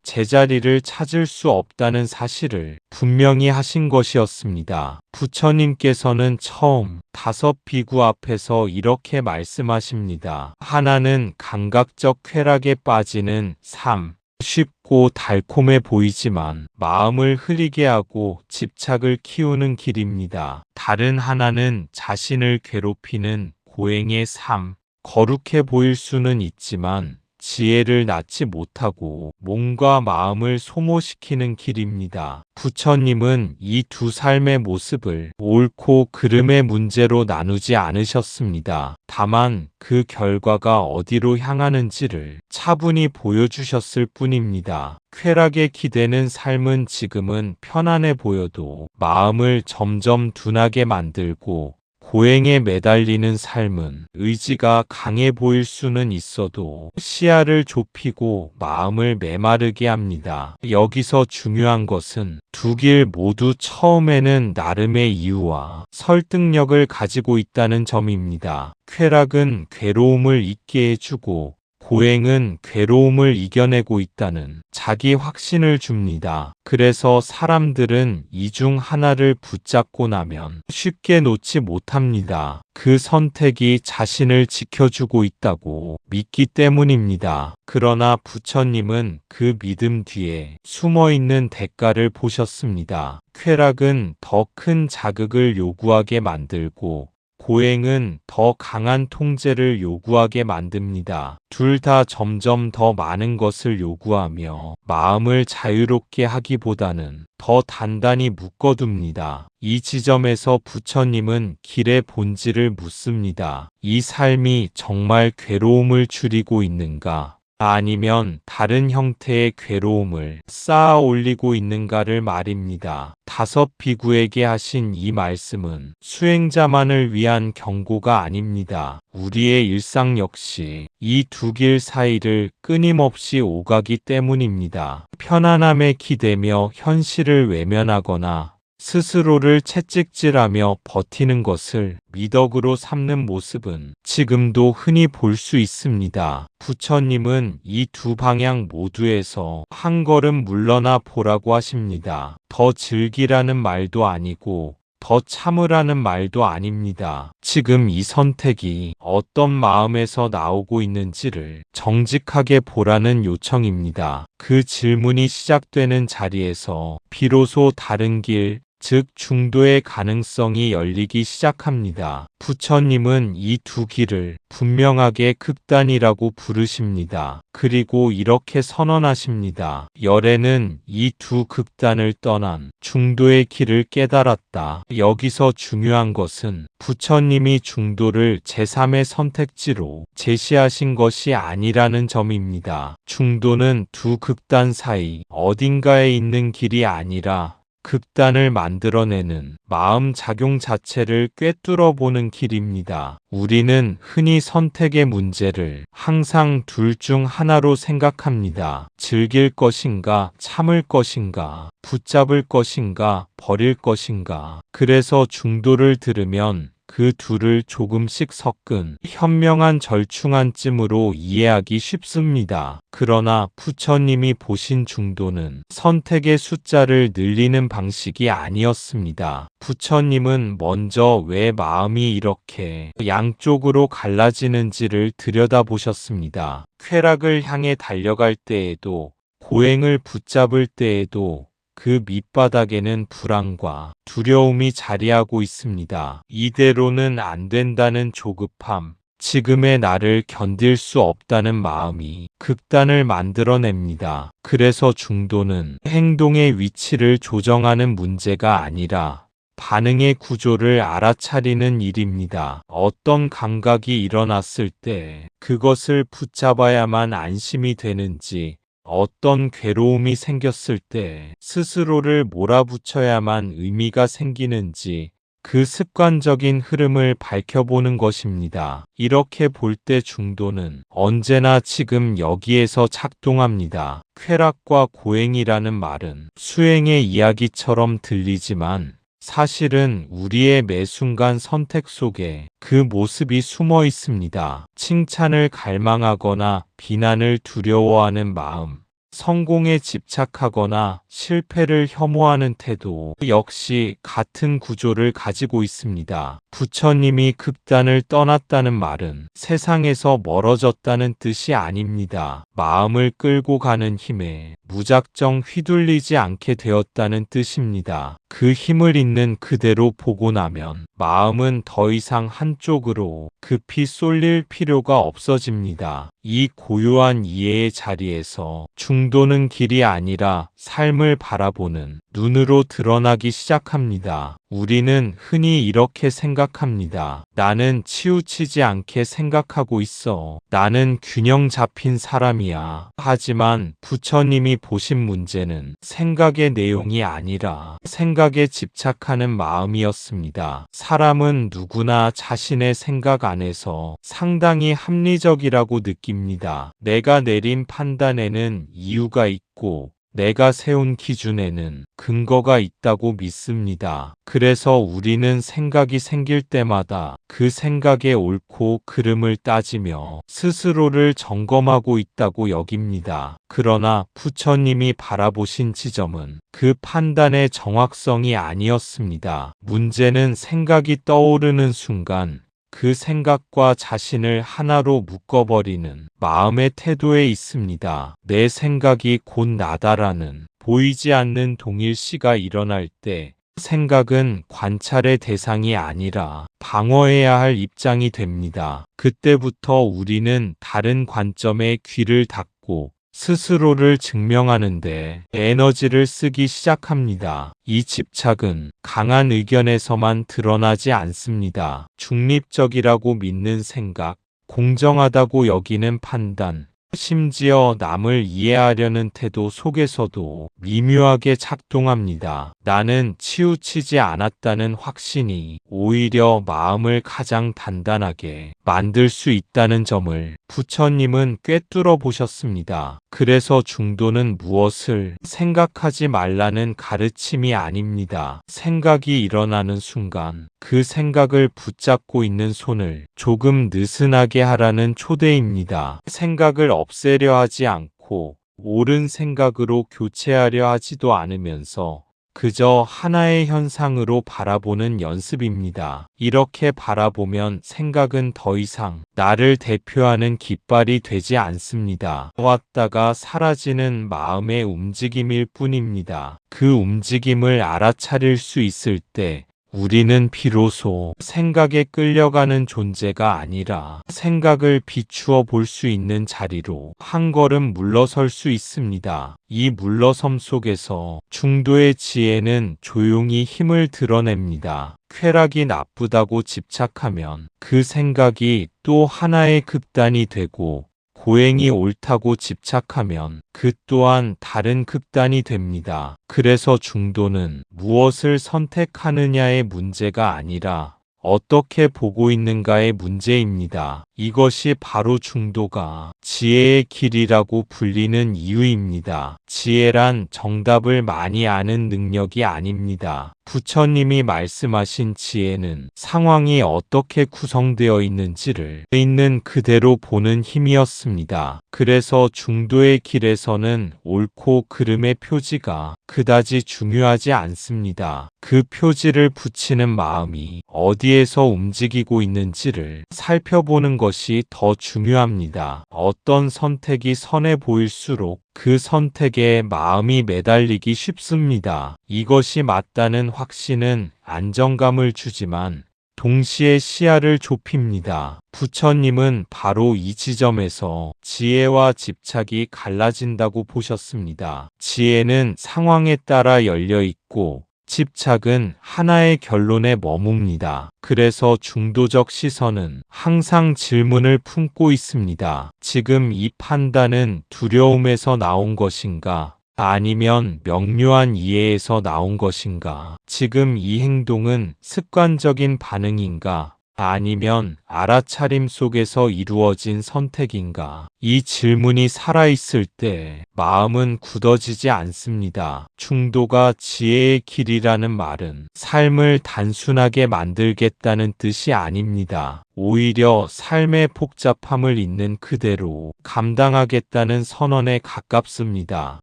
제자리를 찾을 수 없다는 사실을 분명히 하신 것이었습니다. 부처님께서는 처음 5비구 앞에서 이렇게 말씀하십니다. 하나는 감각적 쾌락에 빠지는 삶. 쉽고 달콤해 보이지만 마음을 흐리게 하고 집착을 키우는 길입니다. 다른 하나는 자신을 괴롭히는 고행의 삶. 거룩해 보일 수는 있지만 지혜를 낳지 못하고 몸과 마음을 소모시키는 길입니다. 부처님은 이 두 삶의 모습을 옳고 그름의 문제로 나누지 않으셨습니다. 다만 그 결과가 어디로 향하는지를 차분히 보여주셨을 뿐입니다. 쾌락에 기대는 삶은 지금은 편안해 보여도 마음을 점점 둔하게 만들고 고행에 매달리는 삶은 의지가 강해 보일 수는 있어도 시야를 좁히고 마음을 메마르게 합니다. 여기서 중요한 것은 두 길 모두 처음에는 나름의 이유와 설득력을 가지고 있다는 점입니다. 쾌락은 괴로움을 잊게 해주고 고행은 괴로움을 이겨내고 있다는 자기 확신을 줍니다. 그래서 사람들은 이 중 하나를 붙잡고 나면 쉽게 놓지 못합니다. 그 선택이 자신을 지켜주고 있다고 믿기 때문입니다. 그러나 부처님은 그 믿음 뒤에 숨어있는 대가를 보셨습니다. 쾌락은 더 큰 자극을 요구하게 만들고 고행은 더 강한 통제를 요구하게 만듭니다. 둘 다 점점 더 많은 것을 요구하며 마음을 자유롭게 하기보다는 더 단단히 묶어둡니다. 이 지점에서 부처님은 길의 본질을 묻습니다. 이 삶이 정말 괴로움을 줄이고 있는가? 아니면 다른 형태의 괴로움을 쌓아 올리고 있는가를 말입니다. 5비구에게 하신 이 말씀은 수행자만을 위한 경고가 아닙니다. 우리의 일상 역시 이 두 길 사이를 끊임없이 오가기 때문입니다. 편안함에 기대며 현실을 외면하거나 스스로를 채찍질하며 버티는 것을 미덕으로 삼는 모습은 지금도 흔히 볼 수 있습니다. 부처님은 이 두 방향 모두에서 한 걸음 물러나 보라고 하십니다. 더 즐기라는 말도 아니고 더 참으라는 말도 아닙니다. 지금 이 선택이 어떤 마음에서 나오고 있는지를 정직하게 보라는 요청입니다. 그 질문이 시작되는 자리에서 비로소 다른 길, 즉 중도의 가능성이 열리기 시작합니다. 부처님은 이 두 길을 분명하게 극단이라고 부르십니다. 그리고 이렇게 선언하십니다. 열애는 이 두 극단을 떠난 중도의 길을 깨달았다. 여기서 중요한 것은 부처님이 중도를 제3의 선택지로 제시하신 것이 아니라는 점입니다. 중도는 두 극단 사이 어딘가에 있는 길이 아니라 극단을 만들어내는 마음 작용 자체를 꿰뚫어 보는 길입니다. 우리는 흔히 선택의 문제를 항상 둘 중 하나로 생각합니다. 즐길 것인가, 참을 것인가, 붙잡을 것인가, 버릴 것인가. 그래서 중도를 들으면 그 둘을 조금씩 섞은 현명한 절충안 쯤으로 이해하기 쉽습니다. 그러나 부처님이 보신 중도는 선택의 숫자를 늘리는 방식이 아니었습니다. 부처님은 먼저 왜 마음이 이렇게 양쪽으로 갈라지는지를 들여다보셨습니다. 쾌락을 향해 달려갈 때에도 고행을 붙잡을 때에도 그 밑바닥에는 불안과 두려움이 자리하고 있습니다. 이대로는 안 된다는 조급함, 지금의 나를 견딜 수 없다는 마음이 극단을 만들어냅니다. 그래서 중도는 행동의 위치를 조정하는 문제가 아니라 반응의 구조를 알아차리는 일입니다. 어떤 감각이 일어났을 때 그것을 붙잡아야만 안심이 되는지, 어떤 괴로움이 생겼을 때 스스로를 몰아붙여야만 의미가 생기는지, 그 습관적인 흐름을 밝혀보는 것입니다. 이렇게 볼 때 중도는 언제나 지금 여기에서 작동합니다. 쾌락과 고행이라는 말은 수행의 이야기처럼 들리지만 사실은 우리의 매 순간 선택 속에 그 모습이 숨어 있습니다. 칭찬을 갈망하거나 비난을 두려워하는 마음, 성공에 집착하거나 실패를 혐오하는 태도 역시 같은 구조를 가지고 있습니다. 부처님이 극단을 떠났다는 말은 세상에서 멀어졌다는 뜻이 아닙니다. 마음을 끌고 가는 힘에 무작정 휘둘리지 않게 되었다는 뜻입니다. 그 힘을 있는 그대로 보고 나면 마음은 더 이상 한쪽으로 급히 쏠릴 필요가 없어집니다. 이 고요한 이해의 자리에서 중도는 길이 아니라 삶을 바라보는 눈으로 드러나기 시작합니다. 우리는 흔히 이렇게 생각합니다. 나는 치우치지 않게 생각하고 있어. 나는 균형 잡힌 사람이야. 하지만 부처님이 보신 문제는 생각의 내용이 아니라 생각에 집착하는 마음이었습니다. 사람은 누구나 자신의 생각 안에서 상당히 합리적이라고 느낍니다. 내가 내린 판단에는 이유가 있고 내가 세운 기준에는 근거가 있다고 믿습니다. 그래서 우리는 생각이 생길 때마다 그 생각의 옳고 그름을 따지며 스스로를 점검하고 있다고 여깁니다. 그러나 부처님이 바라보신 지점은 그 판단의 정확성이 아니었습니다. 문제는 생각이 떠오르는 순간 그 생각과 자신을 하나로 묶어버리는 마음의 태도에 있습니다. 내 생각이 곧 나다라는 보이지 않는 동일시가 일어날 때 생각은 관찰의 대상이 아니라 방어해야 할 입장이 됩니다. 그때부터 우리는 다른 관점에 귀를 닫고 스스로를 증명하는데 에너지를 쓰기 시작합니다. 이 집착은 강한 의견에서만 드러나지 않습니다. 중립적이라고 믿는 생각, 공정하다고 여기는 판단, 심지어 남을 이해하려는 태도 속에서도 미묘하게 작동합니다. 나는 치우치지 않았다는 확신이 오히려 마음을 가장 단단하게 만들 수 있다는 점을 부처님은 꿰뚫어 보셨습니다. 그래서 중도는 무엇을 생각하지 말라는 가르침이 아닙니다. 생각이 일어나는 순간 그 생각을 붙잡고 있는 손을 조금 느슨하게 하라는 초대입니다. 생각을 없애려 하지 않고 옳은 생각으로 교체하려 하지도 않으면서 그저 하나의 현상으로 바라보는 연습입니다. 이렇게 바라보면 생각은 더 이상 나를 대표하는 깃발이 되지 않습니다. 왔다가 사라지는 마음의 움직임일 뿐입니다. 그 움직임을 알아차릴 수 있을 때 우리는 비로소 생각에 끌려가는 존재가 아니라 생각을 비추어 볼 수 있는 자리로 한 걸음 물러설 수 있습니다. 이 물러섬 속에서 중도의 지혜는 조용히 힘을 드러냅니다. 쾌락이 나쁘다고 집착하면 그 생각이 또 하나의 극단이 되고 고행이 옳다고 집착하면 그 또한 다른 극단이 됩니다. 그래서 중도는 무엇을 선택하느냐의 문제가 아니라 어떻게 보고 있는가의 문제입니다. 이것이 바로 중도가 지혜의 길이라고 불리는 이유입니다. 지혜란 정답을 많이 아는 능력이 아닙니다. 부처님이 말씀하신 지혜는 상황이 어떻게 구성되어 있는지를 있는 그대로 보는 힘이었습니다. 그래서 중도의 길에서는 옳고 그름의 표지가 그다지 중요하지 않습니다. 그 표지를 붙이는 마음이 어디에서 움직이고 있는지를 살펴보는 것이 더 중요합니다. 어떤 선택이 선해 보일수록 그 선택에 마음이 매달리기 쉽습니다. 이것이 맞다는 확신은 안정감을 주지만 동시에 시야를 좁힙니다. 부처님은 바로 이 지점에서 지혜와 집착이 갈라진다고 보셨습니다. 지혜는 상황에 따라 열려 있고 집착은 하나의 결론에 머뭅니다. 그래서 중도적 시선은 항상 질문을 품고 있습니다. 지금 이 판단은 두려움에서 나온 것인가? 아니면 명료한 이해에서 나온 것인가? 지금 이 행동은 습관적인 반응인가? 아니면 알아차림 속에서 이루어진 선택인가? 이 질문이 살아있을 때 마음은 굳어지지 않습니다. 중도가 지혜의 길이라는 말은 삶을 단순하게 만들겠다는 뜻이 아닙니다. 오히려 삶의 복잡함을 있는 그대로 감당하겠다는 선언에 가깝습니다.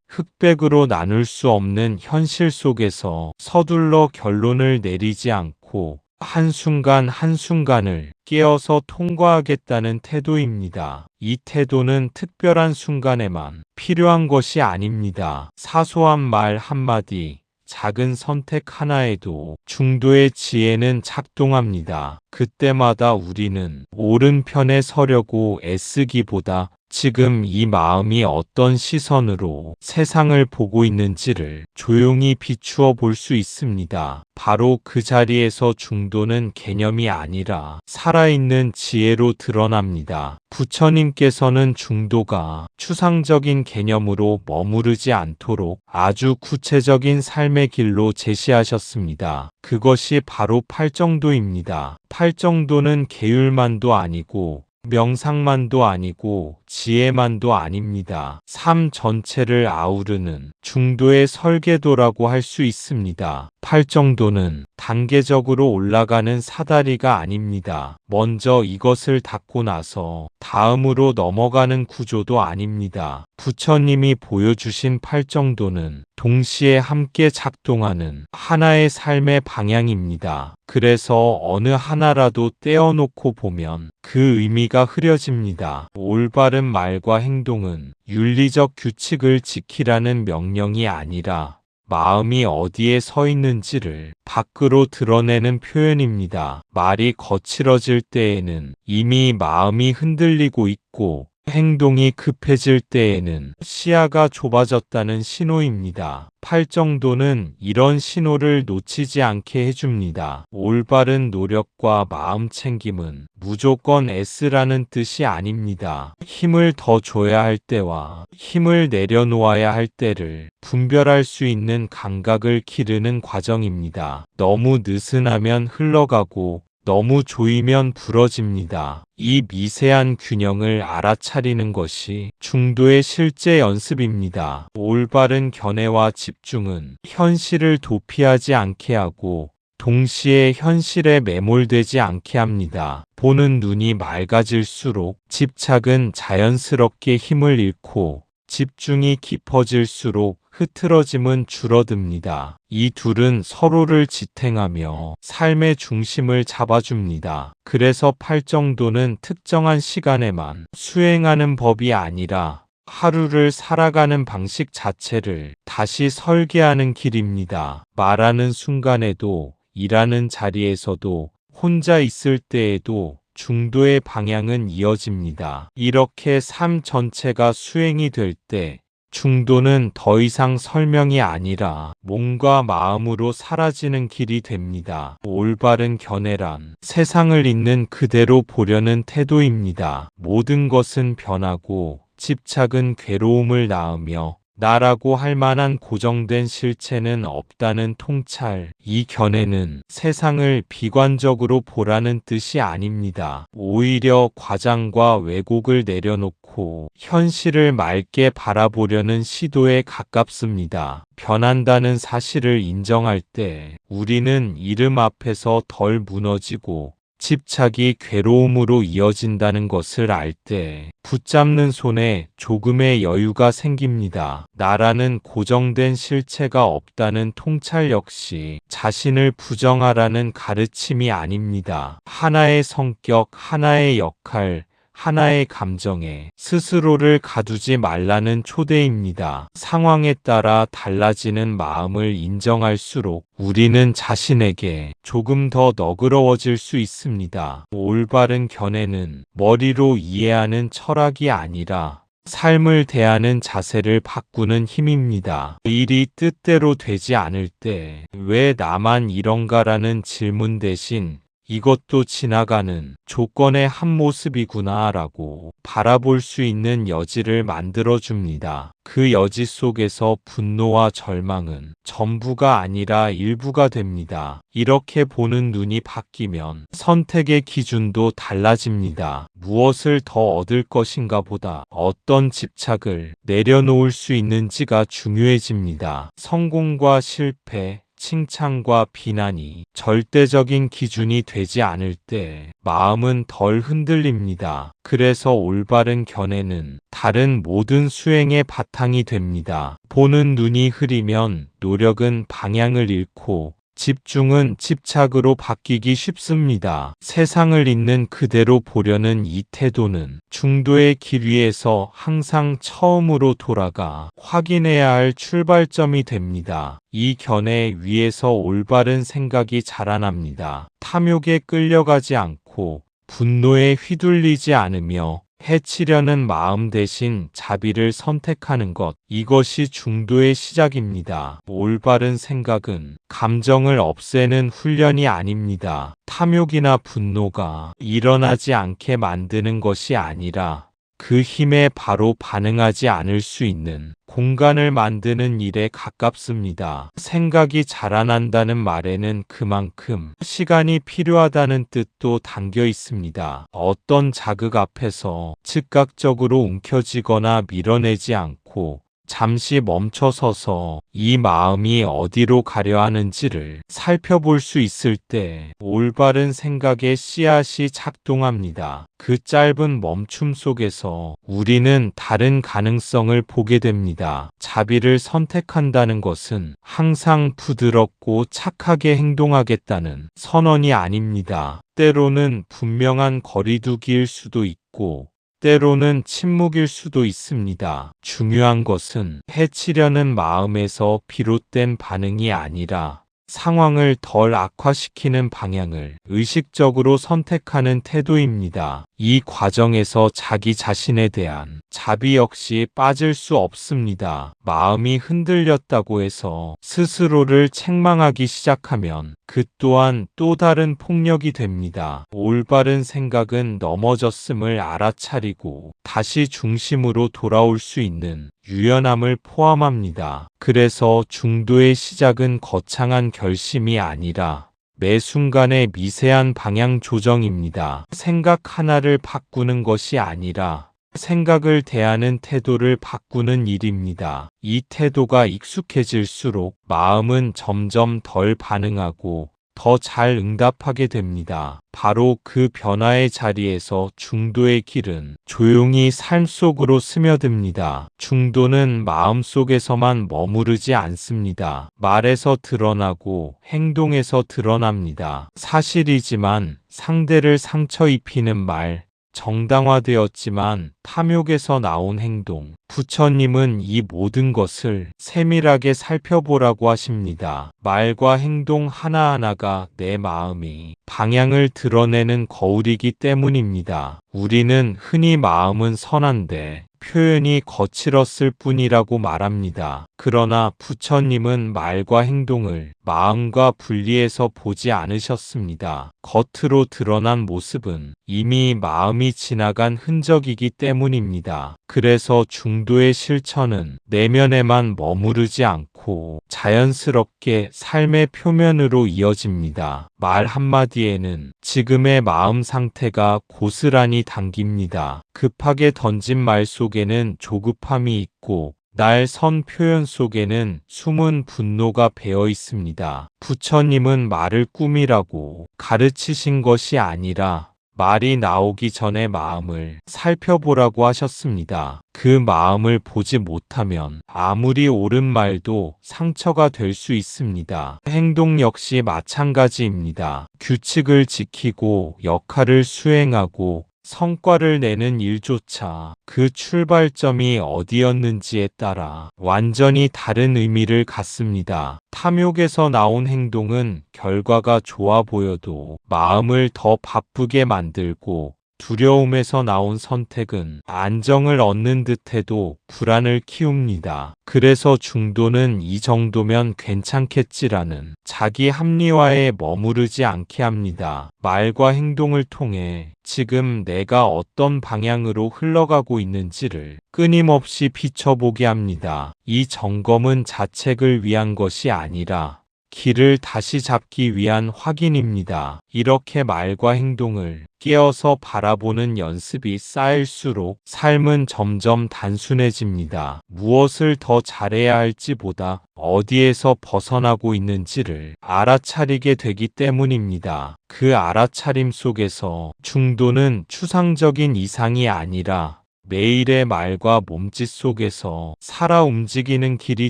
흑백으로 나눌 수 없는 현실 속에서 서둘러 결론을 내리지 않고 한순간 한순간을 깨어서 통과하겠다는 태도입니다. 이 태도는 특별한 순간에만 필요한 것이 아닙니다. 사소한 말 한마디, 작은 선택 하나에도 중도의 지혜는 작동합니다. 그때마다 우리는 옳은 편에 서려고 애쓰기보다 지금 이 마음이 어떤 시선으로 세상을 보고 있는지를 조용히 비추어 볼 수 있습니다. 바로 그 자리에서 중도는 개념이 아니라 살아있는 지혜로 드러납니다. 부처님께서는 중도가 추상적인 개념으로 머무르지 않도록 아주 구체적인 삶의 길로 제시하셨습니다. 그것이 바로 팔정도입니다. 팔정도는 계율만도 아니고 명상만도 아니고 지혜만도 아닙니다. 삶 전체를 아우르는 중도의 설계도라고 할 수 있습니다. 팔정도는 단계적으로 올라가는 사다리가 아닙니다. 먼저 이것을 닦고 나서 다음으로 넘어가는 구조도 아닙니다. 부처님이 보여주신 팔정도는 동시에 함께 작동하는 하나의 삶의 방향입니다. 그래서 어느 하나라도 떼어놓고 보면 그 의미가 흐려집니다. 올바른 말과 행동은 윤리적 규칙을 지키라는 명령이 아니라 마음이 어디에 서 있는지를 밖으로 드러내는 표현입니다. 말이 거칠어질 때에는 이미 마음이 흔들리고 있고 행동이 급해질 때에는 시야가 좁아졌다는 신호입니다. 팔정도는 이런 신호를 놓치지 않게 해줍니다. 올바른 노력과 마음 챙김은 무조건 애쓰라는 뜻이 아닙니다. 힘을 더 줘야 할 때와 힘을 내려놓아야 할 때를 분별할 수 있는 감각을 기르는 과정입니다. 너무 느슨하면 흘러가고 너무 조이면 부러집니다. 이 미세한 균형을 알아차리는 것이 중도의 실제 연습입니다. 올바른 견해와 집중은 현실을 도피하지 않게 하고 동시에 현실에 매몰되지 않게 합니다. 보는 눈이 맑아질수록 집착은 자연스럽게 힘을 잃고 집중이 깊어질수록 흐트러짐은 줄어듭니다. 이 둘은 서로를 지탱하며 삶의 중심을 잡아줍니다. 그래서 팔정도는 특정한 시간에만 수행하는 법이 아니라 하루를 살아가는 방식 자체를 다시 설계하는 길입니다. 말하는 순간에도, 일하는 자리에서도, 혼자 있을 때에도 중도의 방향은 이어집니다. 이렇게 삶 전체가 수행이 될 때 중도는 더 이상 설명이 아니라 몸과 마음으로 사라지는 길이 됩니다. 올바른 견해란 세상을 있는 그대로 보려는 태도입니다. 모든 것은 변하고 집착은 괴로움을 낳으며 나라고 할 만한 고정된 실체는 없다는 통찰. 이 견해는 세상을 비관적으로 보라는 뜻이 아닙니다. 오히려 과장과 왜곡을 내려놓고 현실을 맑게 바라보려는 시도에 가깝습니다. 변한다는 사실을 인정할 때 우리는 이름 앞에서 덜 무너지고 집착이 괴로움으로 이어진다는 것을 알 때 붙잡는 손에 조금의 여유가 생깁니다. 나라는 고정된 실체가 없다는 통찰 역시 자신을 부정하라는 가르침이 아닙니다. 하나의 성격, 하나의 역할, 하나의 감정에 스스로를 가두지 말라는 초대입니다. 상황에 따라 달라지는 마음을 인정할수록 우리는 자신에게 조금 더 너그러워질 수 있습니다. 올바른 견해는 머리로 이해하는 철학이 아니라 삶을 대하는 자세를 바꾸는 힘입니다. 일이 뜻대로 되지 않을 때 왜 나만 이런가라는 질문 대신 이것도 지나가는 조건의 한 모습이구나 라고 바라볼 수 있는 여지를 만들어줍니다. 그 여지 속에서 분노와 절망은 전부가 아니라 일부가 됩니다. 이렇게 보는 눈이 바뀌면 선택의 기준도 달라집니다. 무엇을 더 얻을 것인가 보다 어떤 집착을 내려놓을 수 있는지가 중요해집니다. 성공과 실패, 칭찬과 비난이 절대적인 기준이 되지 않을 때 마음은 덜 흔들립니다. 그래서 올바른 견해는 다른 모든 수행의 바탕이 됩니다. 보는 눈이 흐리면 노력은 방향을 잃고 집중은 집착으로 바뀌기 쉽습니다. 세상을 있는 그대로 보려는 이 태도는 중도의 길 위에서 항상 처음으로 돌아가 확인해야 할 출발점이 됩니다. 이 견해 위에서 올바른 생각이 자라납니다. 탐욕에 끌려가지 않고 분노에 휘둘리지 않으며 해치려는 마음 대신 자비를 선택하는 것, 이것이 중도의 시작입니다. 올바른 생각은 감정을 없애는 훈련이 아닙니다. 탐욕이나 분노가 일어나지 않게 만드는 것이 아니라 그 힘에 바로 반응하지 않을 수 있는 공간을 만드는 일에 가깝습니다. 생각이 자라난다는 말에는 그만큼 시간이 필요하다는 뜻도 담겨 있습니다. 어떤 자극 앞에서 즉각적으로 움켜쥐거나 밀어내지 않고 잠시 멈춰서서 이 마음이 어디로 가려 하는지를 살펴볼 수 있을 때 올바른 생각의 씨앗이 작동합니다. 그 짧은 멈춤 속에서 우리는 다른 가능성을 보게 됩니다. 자비를 선택한다는 것은 항상 부드럽고 착하게 행동하겠다는 선언이 아닙니다. 때로는 분명한 거리두기일 수도 있고 때로는 침묵일 수도 있습니다. 중요한 것은 해치려는 마음에서 비롯된 반응이 아니라 상황을 덜 악화시키는 방향을 의식적으로 선택하는 태도입니다. 이 과정에서 자기 자신에 대한 자비 역시 빠질 수 없습니다. 마음이 흔들렸다고 해서 스스로를 책망하기 시작하면 그 또한 또 다른 폭력이 됩니다. 올바른 생각은 넘어졌음을 알아차리고 다시 중심으로 돌아올 수 있는 유연함을 포함합니다. 그래서 중도의 시작은 거창한 결심이 아니라 매 순간의 미세한 방향 조정입니다. 생각 하나를 바꾸는 것이 아니라 생각을 대하는 태도를 바꾸는 일입니다. 이 태도가 익숙해질수록 마음은 점점 덜 반응하고 더 잘 응답하게 됩니다. 바로 그 변화의 자리에서 중도의 길은 조용히 삶 속으로 스며듭니다. 중도는 마음 속에서만 머무르지 않습니다. 말에서 드러나고 행동에서 드러납니다. 사실이지만 상대를 상처 입히는 말, 정당화되었지만 탐욕에서 나온 행동. 부처님은 이 모든 것을 세밀하게 살펴보라고 하십니다. 말과 행동 하나하나가 내 마음이 방향을 드러내는 거울이기 때문입니다. 우리는 흔히 마음은 선한데 표현이 거칠었을 뿐이라고 말합니다. 그러나 부처님은 말과 행동을 마음과 분리해서 보지 않으셨습니다. 겉으로 드러난 모습은 이미 마음이 지나간 흔적이기 때문입니다. 그래서 중도의 실천은 내면에만 머무르지 않고 자연스럽게 삶의 표면으로 이어집니다. 말 한마디에는 지금의 마음 상태가 고스란히 담깁니다. 급하게 던진 말 속에는 조급함이 있고 날 선 표현 속에는 숨은 분노가 배어 있습니다. 부처님은 말을 꿈이라고 가르치신 것이 아니라 말이 나오기 전에 마음을 살펴보라고 하셨습니다. 그 마음을 보지 못하면 아무리 옳은 말도 상처가 될 수 있습니다. 행동 역시 마찬가지입니다. 규칙을 지키고 역할을 수행하고 성과를 내는 일조차 그 출발점이 어디였는지에 따라 완전히 다른 의미를 갖습니다. 탐욕에서 나온 행동은 결과가 좋아 보여도 마음을 더 바쁘게 만들고, 두려움에서 나온 선택은 안정을 얻는 듯해도 불안을 키웁니다. 그래서 중도는 이 정도면 괜찮겠지라는 자기 합리화에 머무르지 않게 합니다. 말과 행동을 통해 지금 내가 어떤 방향으로 흘러가고 있는지를 끊임없이 비춰보게 합니다. 이 점검은 자책을 위한 것이 아니라 길을 다시 잡기 위한 확인입니다. 이렇게 말과 행동을 깨어서 바라보는 연습이 쌓일수록 삶은 점점 단순해집니다. 무엇을 더 잘해야 할지보다 어디에서 벗어나고 있는지를 알아차리게 되기 때문입니다. 그 알아차림 속에서 중도는 추상적인 이상이 아니라 매일의 말과 몸짓 속에서 살아 움직이는 길이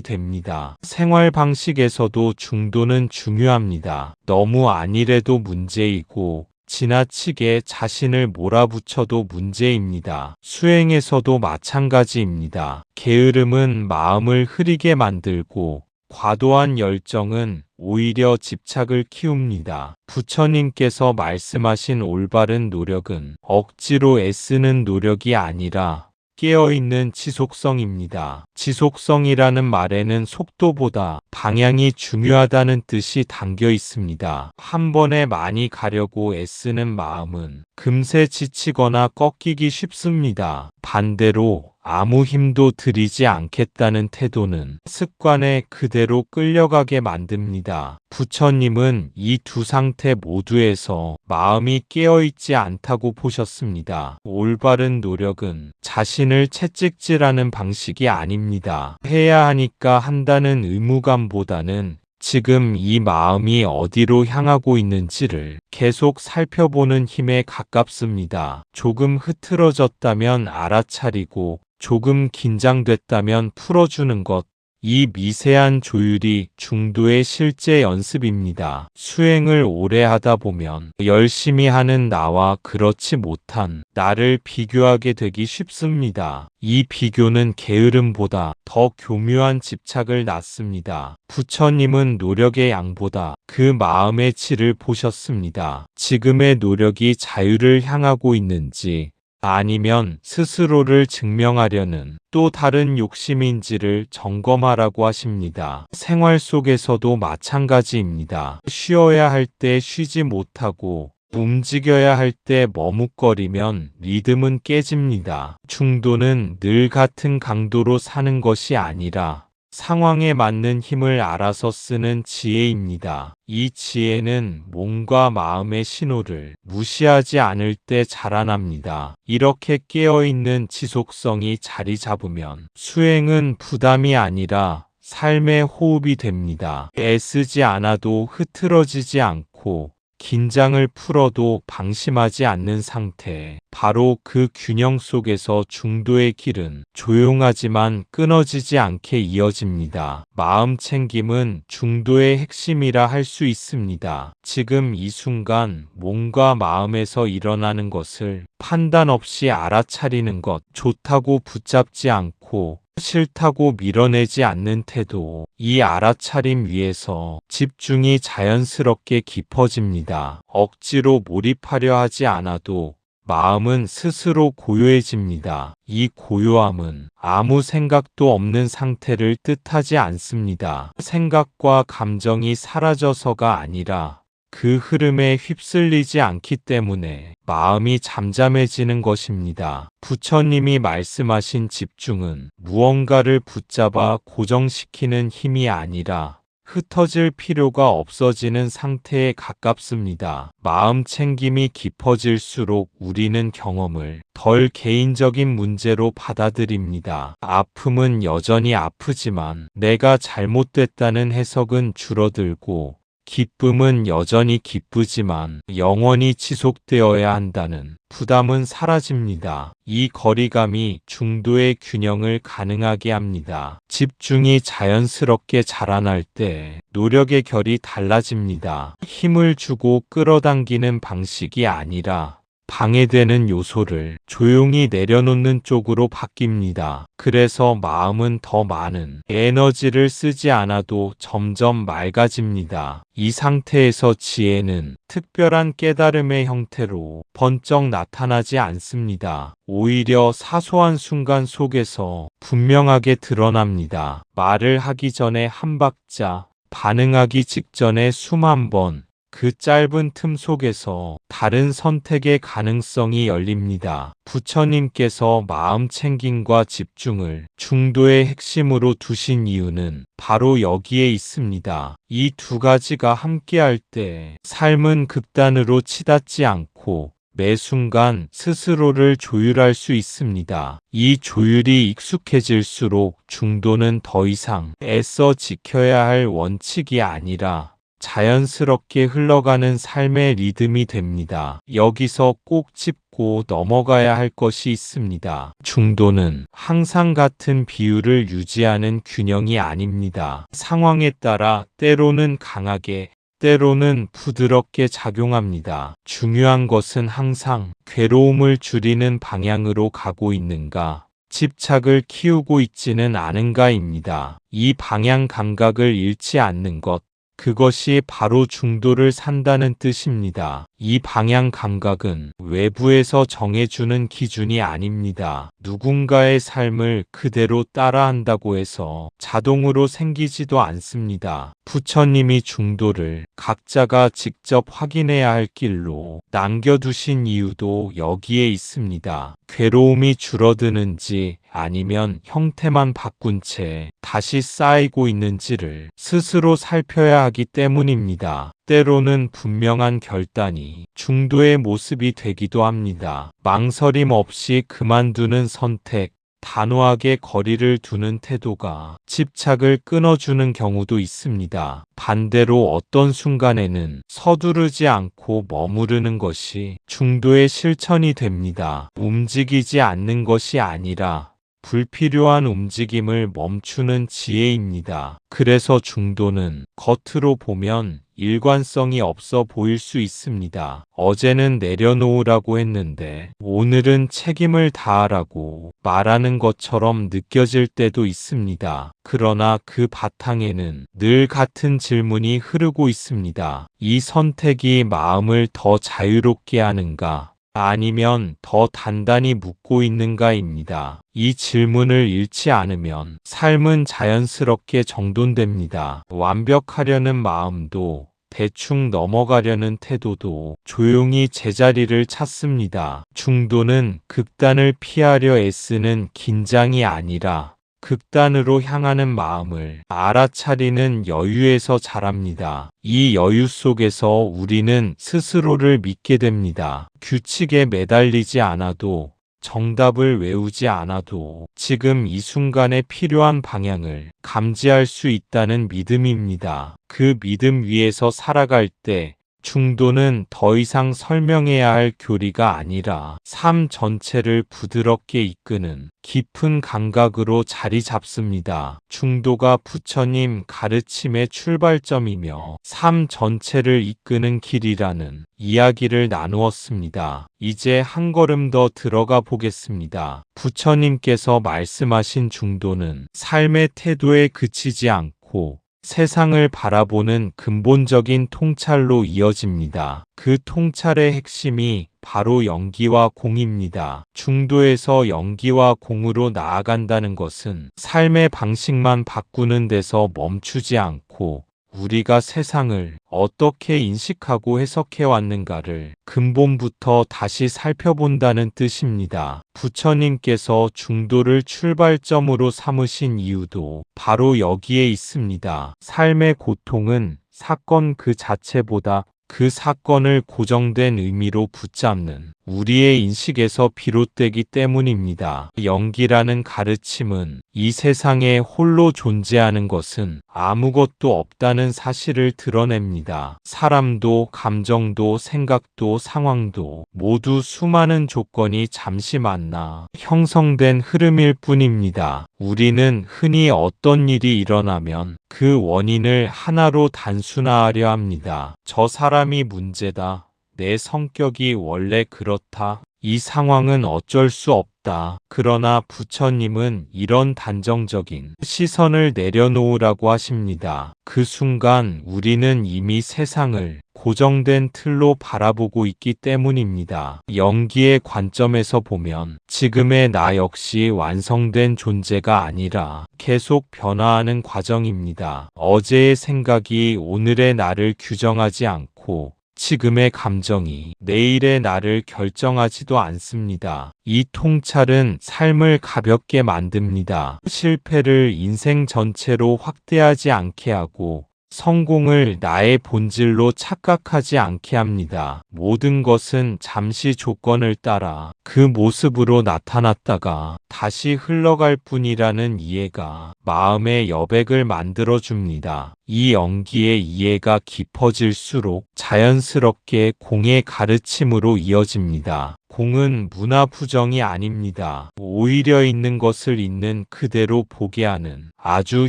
됩니다. 생활 방식에서도 중도는 중요합니다. 너무 안일해도 문제이고, 지나치게 자신을 몰아붙여도 문제입니다. 수행에서도 마찬가지입니다. 게으름은 마음을 흐리게 만들고, 과도한 열정은 오히려 집착을 키웁니다. 부처님께서 말씀하신 올바른 노력은 억지로 애쓰는 노력이 아니라 깨어있는 지속성입니다. 지속성이라는 말에는 속도보다 방향이 중요하다는 뜻이 담겨 있습니다. 한 번에 많이 가려고 애쓰는 마음은 금세 지치거나 꺾이기 쉽습니다. 반대로 아무 힘도 들이지 않겠다는 태도는 습관에 그대로 끌려가게 만듭니다. 부처님은 이 두 상태 모두에서 마음이 깨어있지 않다고 보셨습니다. 올바른 노력은 자신을 채찍질하는 방식이 아닙니다. 해야 하니까 한다는 의무감보다는 지금 이 마음이 어디로 향하고 있는지를 계속 살펴보는 힘에 가깝습니다. 조금 흐트러졌다면 알아차리고, 조금 긴장됐다면 풀어주는 것. 이 미세한 조율이 중도의 실제 연습입니다. 수행을 오래 하다 보면 열심히 하는 나와 그렇지 못한 나를 비교하게 되기 쉽습니다. 이 비교는 게으름보다 더 교묘한 집착을 낳습니다. 부처님은 노력의 양보다 그 마음의 질을 보셨습니다. 지금의 노력이 자유를 향하고 있는지, 아니면 스스로를 증명하려는 또 다른 욕심인지를 점검하라고 하십니다. 생활 속에서도 마찬가지입니다. 쉬어야 할 때 쉬지 못하고, 움직여야 할 때 머뭇거리면 리듬은 깨집니다. 중도는 늘 같은 강도로 사는 것이 아니라 상황에 맞는 힘을 알아서 쓰는 지혜입니다. 이 지혜는 몸과 마음의 신호를 무시하지 않을 때 자라납니다. 이렇게 깨어있는 지속성이 자리 잡으면 수행은 부담이 아니라 삶의 호흡이 됩니다. 애쓰지 않아도 흐트러지지 않고, 긴장을 풀어도 방심하지 않는 상태. 바로 그 균형 속에서 중도의 길은 조용하지만 끊어지지 않게 이어집니다. 마음 챙김은 중도의 핵심이라 할 수 있습니다. 지금 이 순간 몸과 마음에서 일어나는 것을 판단 없이 알아차리는 것. 좋다고 붙잡지 않고, 싫다고 밀어내지 않는 태도. 이 알아차림 위에서 집중이 자연스럽게 깊어집니다. 억지로 몰입하려 하지 않아도 마음은 스스로 고요해집니다. 이 고요함은 아무 생각도 없는 상태를 뜻하지 않습니다. 생각과 감정이 사라져서가 아니라 그 흐름에 휩쓸리지 않기 때문에 마음이 잠잠해지는 것입니다. 부처님이 말씀하신 집중은 무언가를 붙잡아 고정시키는 힘이 아니라 흩어질 필요가 없어지는 상태에 가깝습니다. 마음 챙김이 깊어질수록 우리는 경험을 덜 개인적인 문제로 받아들입니다. 아픔은 여전히 아프지만 내가 잘못됐다는 해석은 줄어들고, 기쁨은 여전히 기쁘지만 영원히 지속되어야 한다는 부담은 사라집니다. 이 거리감이 중도의 균형을 가능하게 합니다. 집중이 자연스럽게 자라날 때 노력의 결이 달라집니다. 힘을 주고 끌어당기는 방식이 아니라 방해되는 요소를 조용히 내려놓는 쪽으로 바뀝니다. 그래서 마음은 더 많은 에너지를 쓰지 않아도 점점 맑아집니다. 이 상태에서 지혜는 특별한 깨달음의 형태로 번쩍 나타나지 않습니다. 오히려 사소한 순간 속에서 분명하게 드러납니다. 말을 하기 전에 한 박자, 반응하기 직전에 숨 한 번, 그 짧은 틈 속에서 다른 선택의 가능성이 열립니다. 부처님께서 마음 챙김과 집중을 중도의 핵심으로 두신 이유는 바로 여기에 있습니다. 이 두 가지가 함께할 때 삶은 극단으로 치닫지 않고 매 순간 스스로를 조율할 수 있습니다. 이 조율이 익숙해질수록 중도는 더 이상 애써 지켜야 할 원칙이 아니라 자연스럽게 흘러가는 삶의 리듬이 됩니다. 여기서 꼭 짚고 넘어가야 할 것이 있습니다. 중도는 항상 같은 비율을 유지하는 균형이 아닙니다. 상황에 따라 때로는 강하게, 때로는 부드럽게 작용합니다. 중요한 것은 항상 괴로움을 줄이는 방향으로 가고 있는가, 집착을 키우고 있지는 않은가입니다. 이 방향 감각을 잃지 않는 것, 그것이 바로 중도를 산다는 뜻입니다. 이 방향 감각은 외부에서 정해주는 기준이 아닙니다. 누군가의 삶을 그대로 따라한다고 해서 자동으로 생기지도 않습니다. 부처님이 중도를 각자가 직접 확인해야 할 길로 남겨두신 이유도 여기에 있습니다. 괴로움이 줄어드는지 아니면 형태만 바꾼 채 다시 쌓이고 있는지를 스스로 살펴야 하기 때문입니다. 때로는 분명한 결단이 중도의 모습이 되기도 합니다. 망설임 없이 그만두는 선택, 단호하게 거리를 두는 태도가 집착을 끊어주는 경우도 있습니다. 반대로 어떤 순간에는 서두르지 않고 머무르는 것이 중도의 실천이 됩니다. 움직이지 않는 것이 아니라 불필요한 움직임을 멈추는 지혜입니다. 그래서 중도는 겉으로 보면 일관성이 없어 보일 수 있습니다. 어제는 내려놓으라고 했는데 오늘은 책임을 다하라고 말하는 것처럼 느껴질 때도 있습니다. 그러나 그 바탕에는 늘 같은 질문이 흐르고 있습니다. 이 선택이 마음을 더 자유롭게 하는가? 아니면 더 단단히 묻고 있는가입니다. 이 질문을 잃지 않으면 삶은 자연스럽게 정돈됩니다. 완벽하려는 마음도 대충 넘어가려는 태도도 조용히 제자리를 찾습니다. 중도는 극단을 피하려 애쓰는 긴장이 아니라 극단으로 향하는 마음을 알아차리는 여유에서 자랍니다. 이 여유 속에서 우리는 스스로를 믿게 됩니다. 규칙에 매달리지 않아도, 정답을 외우지 않아도 지금 이 순간에 필요한 방향을 감지할 수 있다는 믿음입니다. 그 믿음 위에서 살아갈 때 중도는 더 이상 설명해야 할 교리가 아니라 삶 전체를 부드럽게 이끄는 깊은 감각으로 자리 잡습니다. 중도가 부처님 가르침의 출발점이며 삶 전체를 이끄는 길이라는 이야기를 나누었습니다. 이제 한 걸음 더 들어가 보겠습니다. 부처님께서 말씀하신 중도는 삶의 태도에 그치지 않고 세상을 바라보는 근본적인 통찰로 이어집니다. 그 통찰의 핵심이 바로 영기와 공입니다. 중도에서 영기와 공으로 나아간다는 것은 삶의 방식만 바꾸는 데서 멈추지 않고 우리가 세상을 어떻게 인식하고 해석해 왔는가를 근본부터 다시 살펴본다는 뜻입니다. 부처님께서 중도를 출발점으로 삼으신 이유도 바로 여기에 있습니다. 삶의 고통은 사건 그 자체보다 그 사건을 고정된 의미로 붙잡는 우리의 인식에서 비롯되기 때문입니다. 영기라는 가르침은 이 세상에 홀로 존재하는 것은 아무것도 없다는 사실을 드러냅니다. 사람도, 감정도, 생각도, 상황도 모두 수많은 조건이 잠시 만나 형성된 흐름일 뿐입니다. 우리는 흔히 어떤 일이 일어나면 그 원인을 하나로 단순화하려 합니다. 저 사람이 문제다. 내 성격이 원래 그렇다. 이 상황은 어쩔 수 없다. 그러나 부처님은 이런 단정적인 시선을 내려놓으라고 하십니다. 그 순간 우리는 이미 세상을 고정된 틀로 바라보고 있기 때문입니다. 영기의 관점에서 보면 지금의 나 역시 완성된 존재가 아니라 계속 변화하는 과정입니다. 어제의 생각이 오늘의 나를 규정하지 않고 지금의 감정이 내일의 나를 결정하지도 않습니다. 이 통찰은 삶을 가볍게 만듭니다. 실패를 인생 전체로 확대하지 않게 하고 성공을 나의 본질로 착각하지 않게 합니다. 모든 것은 잠시 조건을 따라 그 모습으로 나타났다가 다시 흘러갈 뿐이라는 이해가 마음의 여백을 만들어줍니다. 이 연기의 이해가 깊어질수록 자연스럽게 공의 가르침으로 이어집니다. 공은 문화 부정이 아닙니다. 오히려 있는 것을 있는 그대로 보게 하는 아주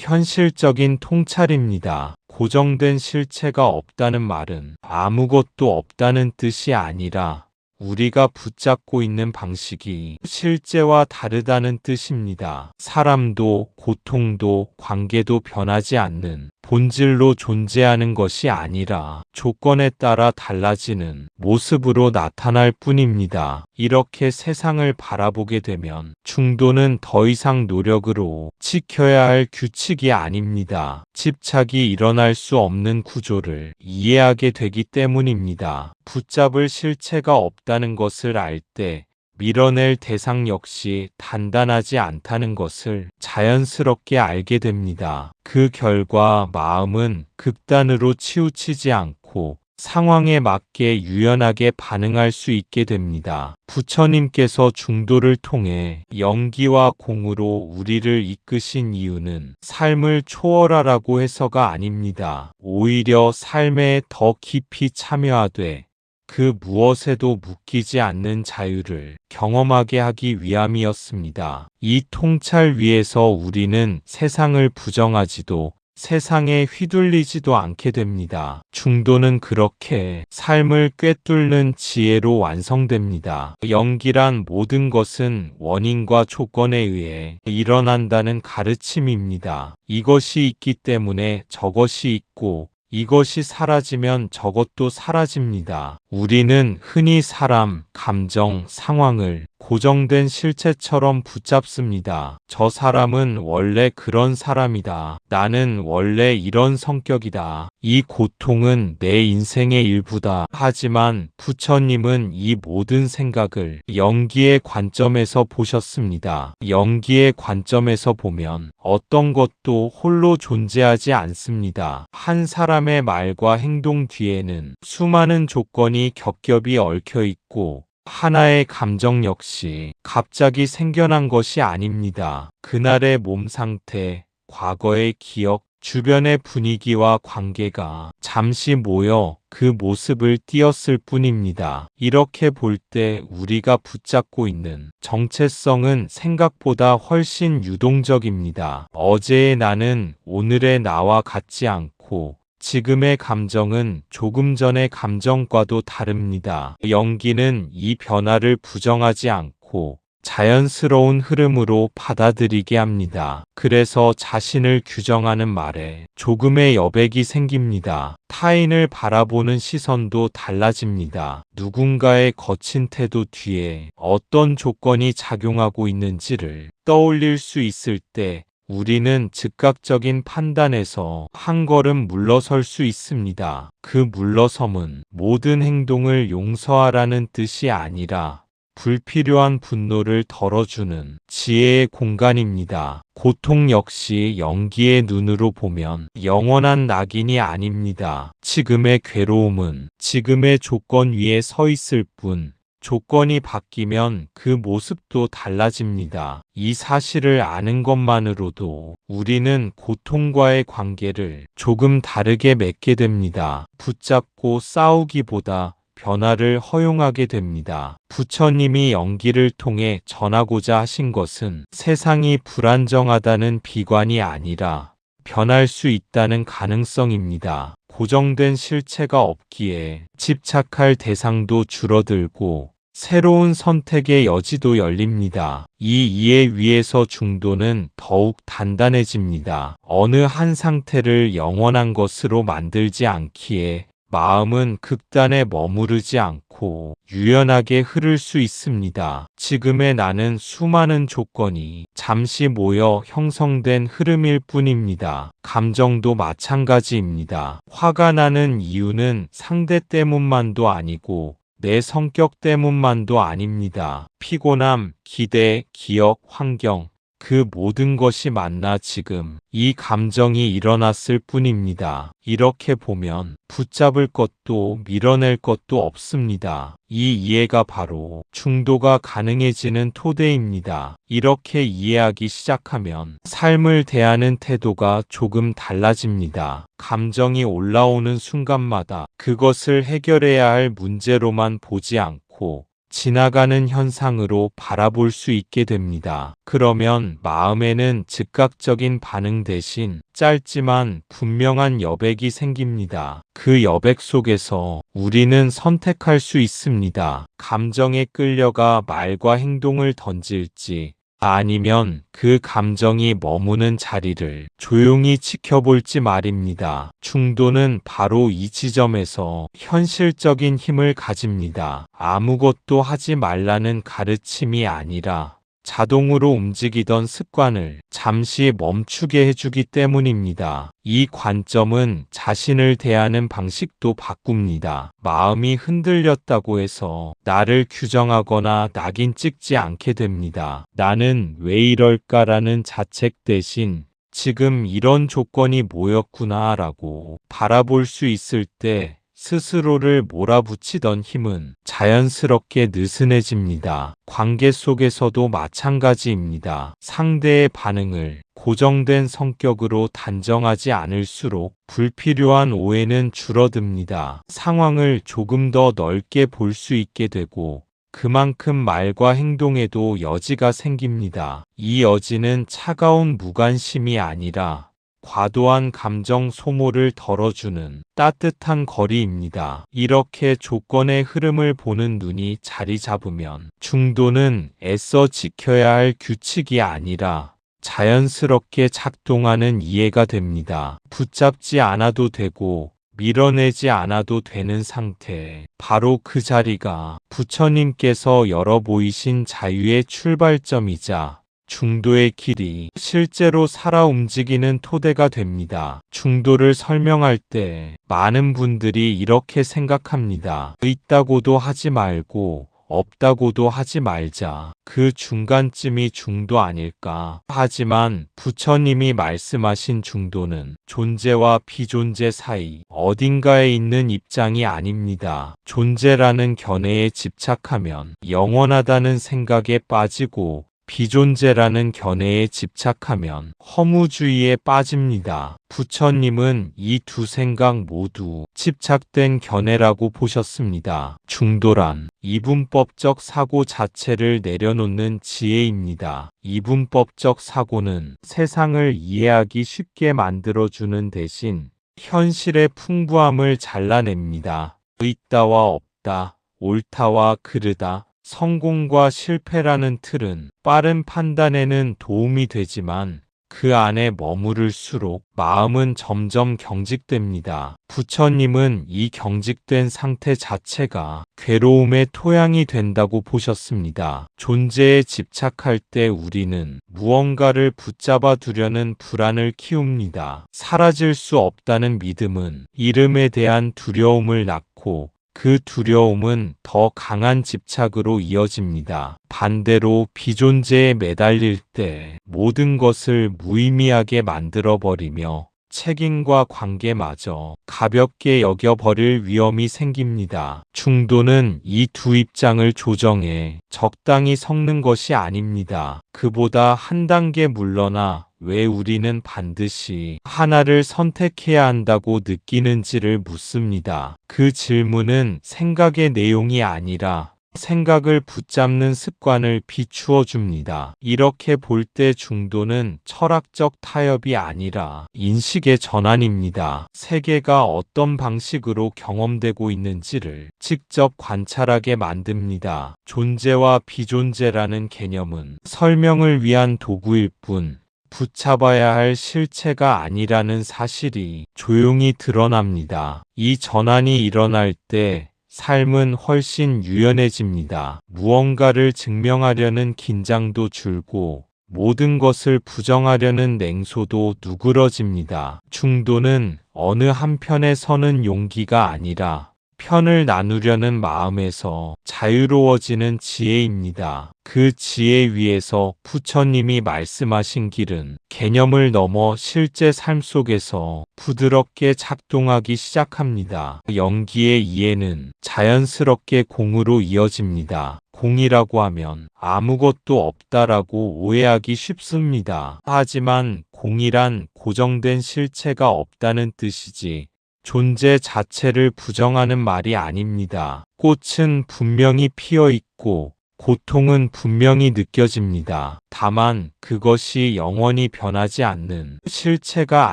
현실적인 통찰입니다. 고정된 실체가 없다는 말은 아무것도 없다는 뜻이 아니라 우리가 붙잡고 있는 방식이 실제와 다르다는 뜻입니다. 사람도 고통도 관계도 변하지 않는 본질로 존재하는 것이 아니라 조건에 따라 달라지는 모습으로 나타날 뿐입니다. 이렇게 세상을 바라보게 되면 중도는 더 이상 노력으로 지켜야 할 규칙이 아닙니다. 집착이 일어날 수 없는 구조를 이해하게 되기 때문입니다. 붙잡을 실체가 없다는 것을 알 때 밀어낼 대상 역시 단단하지 않다는 것을 자연스럽게 알게 됩니다. 그 결과 마음은 극단으로 치우치지 않고 상황에 맞게 유연하게 반응할 수 있게 됩니다. 부처님께서 중도를 통해 영기와 공으로 우리를 이끄신 이유는 삶을 초월하라고 해서가 아닙니다. 오히려 삶에 더 깊이 참여하되 그 무엇에도 묶이지 않는 자유를 경험하게 하기 위함이었습니다. 이 통찰 위에서 우리는 세상을 부정하지도 세상에 휘둘리지도 않게 됩니다. 중도는 그렇게 삶을 꿰뚫는 지혜로 완성됩니다. 영기란 모든 것은 원인과 조건에 의해 일어난다는 가르침입니다. 이것이 있기 때문에 저것이 있고 이것이 사라지면 저것도 사라집니다. 우리는 흔히 사람, 감정, 상황을 고정된 실체처럼 붙잡습니다. 저 사람은 원래 그런 사람이다. 나는 원래 이런 성격이다. 이 고통은 내 인생의 일부다. 하지만 부처님은 이 모든 생각을 영기의 관점에서 보셨습니다. 영기의 관점에서 보면 어떤 것도 홀로 존재하지 않습니다. 한 사람의 말과 행동 뒤에는 수많은 조건이 겹겹이 얽혀 있고 하나의 감정 역시 갑자기 생겨난 것이 아닙니다. 그날의 몸 상태, 과거의 기억, 주변의 분위기와 관계가 잠시 모여 그 모습을 띄었을 뿐입니다. 이렇게 볼 때 우리가 붙잡고 있는 정체성은 생각보다 훨씬 유동적입니다. 어제의 나는 오늘의 나와 같지 않고 지금의 감정은 조금 전의 감정과도 다릅니다. 영기는 이 변화를 부정하지 않고 자연스러운 흐름으로 받아들이게 합니다. 그래서 자신을 규정하는 말에 조금의 여백이 생깁니다. 타인을 바라보는 시선도 달라집니다. 누군가의 거친 태도 뒤에 어떤 조건이 작용하고 있는지를 떠올릴 수 있을 때 우리는 즉각적인 판단에서 한 걸음 물러설 수 있습니다. 그 물러섬은 모든 행동을 용서하라는 뜻이 아니라 불필요한 분노를 덜어주는 지혜의 공간입니다. 고통 역시 영기의 눈으로 보면 영원한 낙인이 아닙니다. 지금의 괴로움은 지금의 조건 위에 서 있을 뿐 조건이 바뀌면 그 모습도 달라집니다. 이 사실을 아는 것만으로도 우리는 고통과의 관계를 조금 다르게 맺게 됩니다. 붙잡고 싸우기보다 변화를 허용하게 됩니다. 부처님이 영기를 통해 전하고자 하신 것은 세상이 불안정하다는 비관이 아니라 변할 수 있다는 가능성입니다. 고정된 실체가 없기에 집착할 대상도 줄어들고 새로운 선택의 여지도 열립니다. 이 이해 위에서 중도는 더욱 단단해집니다. 어느 한 상태를 영원한 것으로 만들지 않기에 마음은 극단에 머무르지 않고 유연하게 흐를 수 있습니다. 지금의 나는 수많은 조건이 잠시 모여 형성된 흐름일 뿐입니다. 감정도 마찬가지입니다. 화가 나는 이유는 상대 때문만도 아니고 내 성격 때문만도 아닙니다. 피곤함, 기대, 기억, 환경, 그 모든 것이 만나 지금 이 감정이 일어났을 뿐입니다. 이렇게 보면 붙잡을 것도 밀어낼 것도 없습니다. 이 이해가 바로 중도가 가능해지는 토대입니다. 이렇게 이해하기 시작하면 삶을 대하는 태도가 조금 달라집니다. 감정이 올라오는 순간마다 그것을 해결해야 할 문제로만 보지 않고 지나가는 현상으로 바라볼 수 있게 됩니다. 그러면 마음에는 즉각적인 반응 대신 짧지만 분명한 여백이 생깁니다. 그 여백 속에서 우리는 선택할 수 있습니다. 감정에 끌려가 말과 행동을 던질지 아니면 그 감정이 머무는 자리를 조용히 지켜볼지 말입니다. 중도는 바로 이 지점에서 현실적인 힘을 가집니다. 아무것도 하지 말라는 가르침이 아니라 자동으로 움직이던 습관을 잠시 멈추게 해주기 때문입니다. 이 관점은 자신을 대하는 방식도 바꿉니다. 마음이 흔들렸다고 해서 나를 규정하거나 낙인 찍지 않게 됩니다. 나는 왜 이럴까라는 자책 대신 지금 이런 조건이 뭐였구나 라고 바라볼 수 있을 때 스스로를 몰아붙이던 힘은 자연스럽게 느슨해집니다. 관계 속에서도 마찬가지입니다. 상대의 반응을 고정된 성격으로 단정하지 않을수록 불필요한 오해는 줄어듭니다. 상황을 조금 더 넓게 볼 수 있게 되고 그만큼 말과 행동에도 여지가 생깁니다. 이 여지는 차가운 무관심이 아니라 과도한 감정 소모를 덜어주는 따뜻한 거리입니다. 이렇게 조건의 흐름을 보는 눈이 자리 잡으면 중도는 애써 지켜야 할 규칙이 아니라 자연스럽게 작동하는 이해가 됩니다. 붙잡지 않아도 되고 밀어내지 않아도 되는 상태. 바로 그 자리가 부처님께서 열어 보이신 자유의 출발점이자 중도의 길이 실제로 살아 움직이는 토대가 됩니다. 중도를 설명할 때 많은 분들이 이렇게 생각합니다. 있다고도 하지 말고 없다고도 하지 말자. 그 중간쯤이 중도 아닐까. 하지만 부처님이 말씀하신 중도는 존재와 비존재 사이 어딘가에 있는 입장이 아닙니다. 존재라는 견해에 집착하면 영원하다는 생각에 빠지고 비존재라는 견해에 집착하면 허무주의에 빠집니다. 부처님은 이 두 생각 모두 집착된 견해라고 보셨습니다. 중도란 이분법적 사고 자체를 내려놓는 지혜입니다. 이분법적 사고는 세상을 이해하기 쉽게 만들어주는 대신 현실의 풍부함을 잘라냅니다. 있다와 없다, 옳다와 그르다, 성공과 실패라는 틀은 빠른 판단에는 도움이 되지만 그 안에 머무를수록 마음은 점점 경직됩니다. 부처님은 이 경직된 상태 자체가 괴로움의 토양이 된다고 보셨습니다. 존재에 집착할 때 우리는 무언가를 붙잡아 두려는 불안을 키웁니다. 사라질 수 없다는 믿음은 이름에 대한 두려움을 낳고 그 두려움은 더 강한 집착으로 이어집니다. 반대로 비존재에 매달릴 때 모든 것을 무의미하게 만들어버리며 책임과 관계마저 가볍게 여겨버릴 위험이 생깁니다. 중도는 이 두 입장을 조정해 적당히 섞는 것이 아닙니다. 그보다 한 단계 물러나 왜 우리는 반드시 하나를 선택해야 한다고 느끼는지를 묻습니다. 그 질문은 생각의 내용이 아니라 생각을 붙잡는 습관을 비추어 줍니다. 이렇게 볼 때 중도는 철학적 타협이 아니라 인식의 전환입니다. 세계가 어떤 방식으로 경험되고 있는지를 직접 관찰하게 만듭니다. 존재와 비존재라는 개념은 설명을 위한 도구일 뿐 붙잡아야 할 실체가 아니라는 사실이 조용히 드러납니다. 이 전환이 일어날 때 삶은 훨씬 유연해집니다. 무언가를 증명하려는 긴장도 줄고 모든 것을 부정하려는 냉소도 누그러집니다. 중도는 어느 한편에 서는 용기가 아니라 편을 나누려는 마음에서 자유로워지는 지혜입니다. 그 지혜 위에서 부처님이 말씀하신 길은 개념을 넘어 실제 삶 속에서 부드럽게 작동하기 시작합니다. 영기의 이해는 자연스럽게 공으로 이어집니다. 공이라고 하면 아무것도 없다라고 오해하기 쉽습니다. 하지만 공이란 고정된 실체가 없다는 뜻이지 존재 자체를 부정하는 말이 아닙니다. 꽃은 분명히 피어 있고 고통은 분명히 느껴집니다. 다만 그것이 영원히 변하지 않는 실체가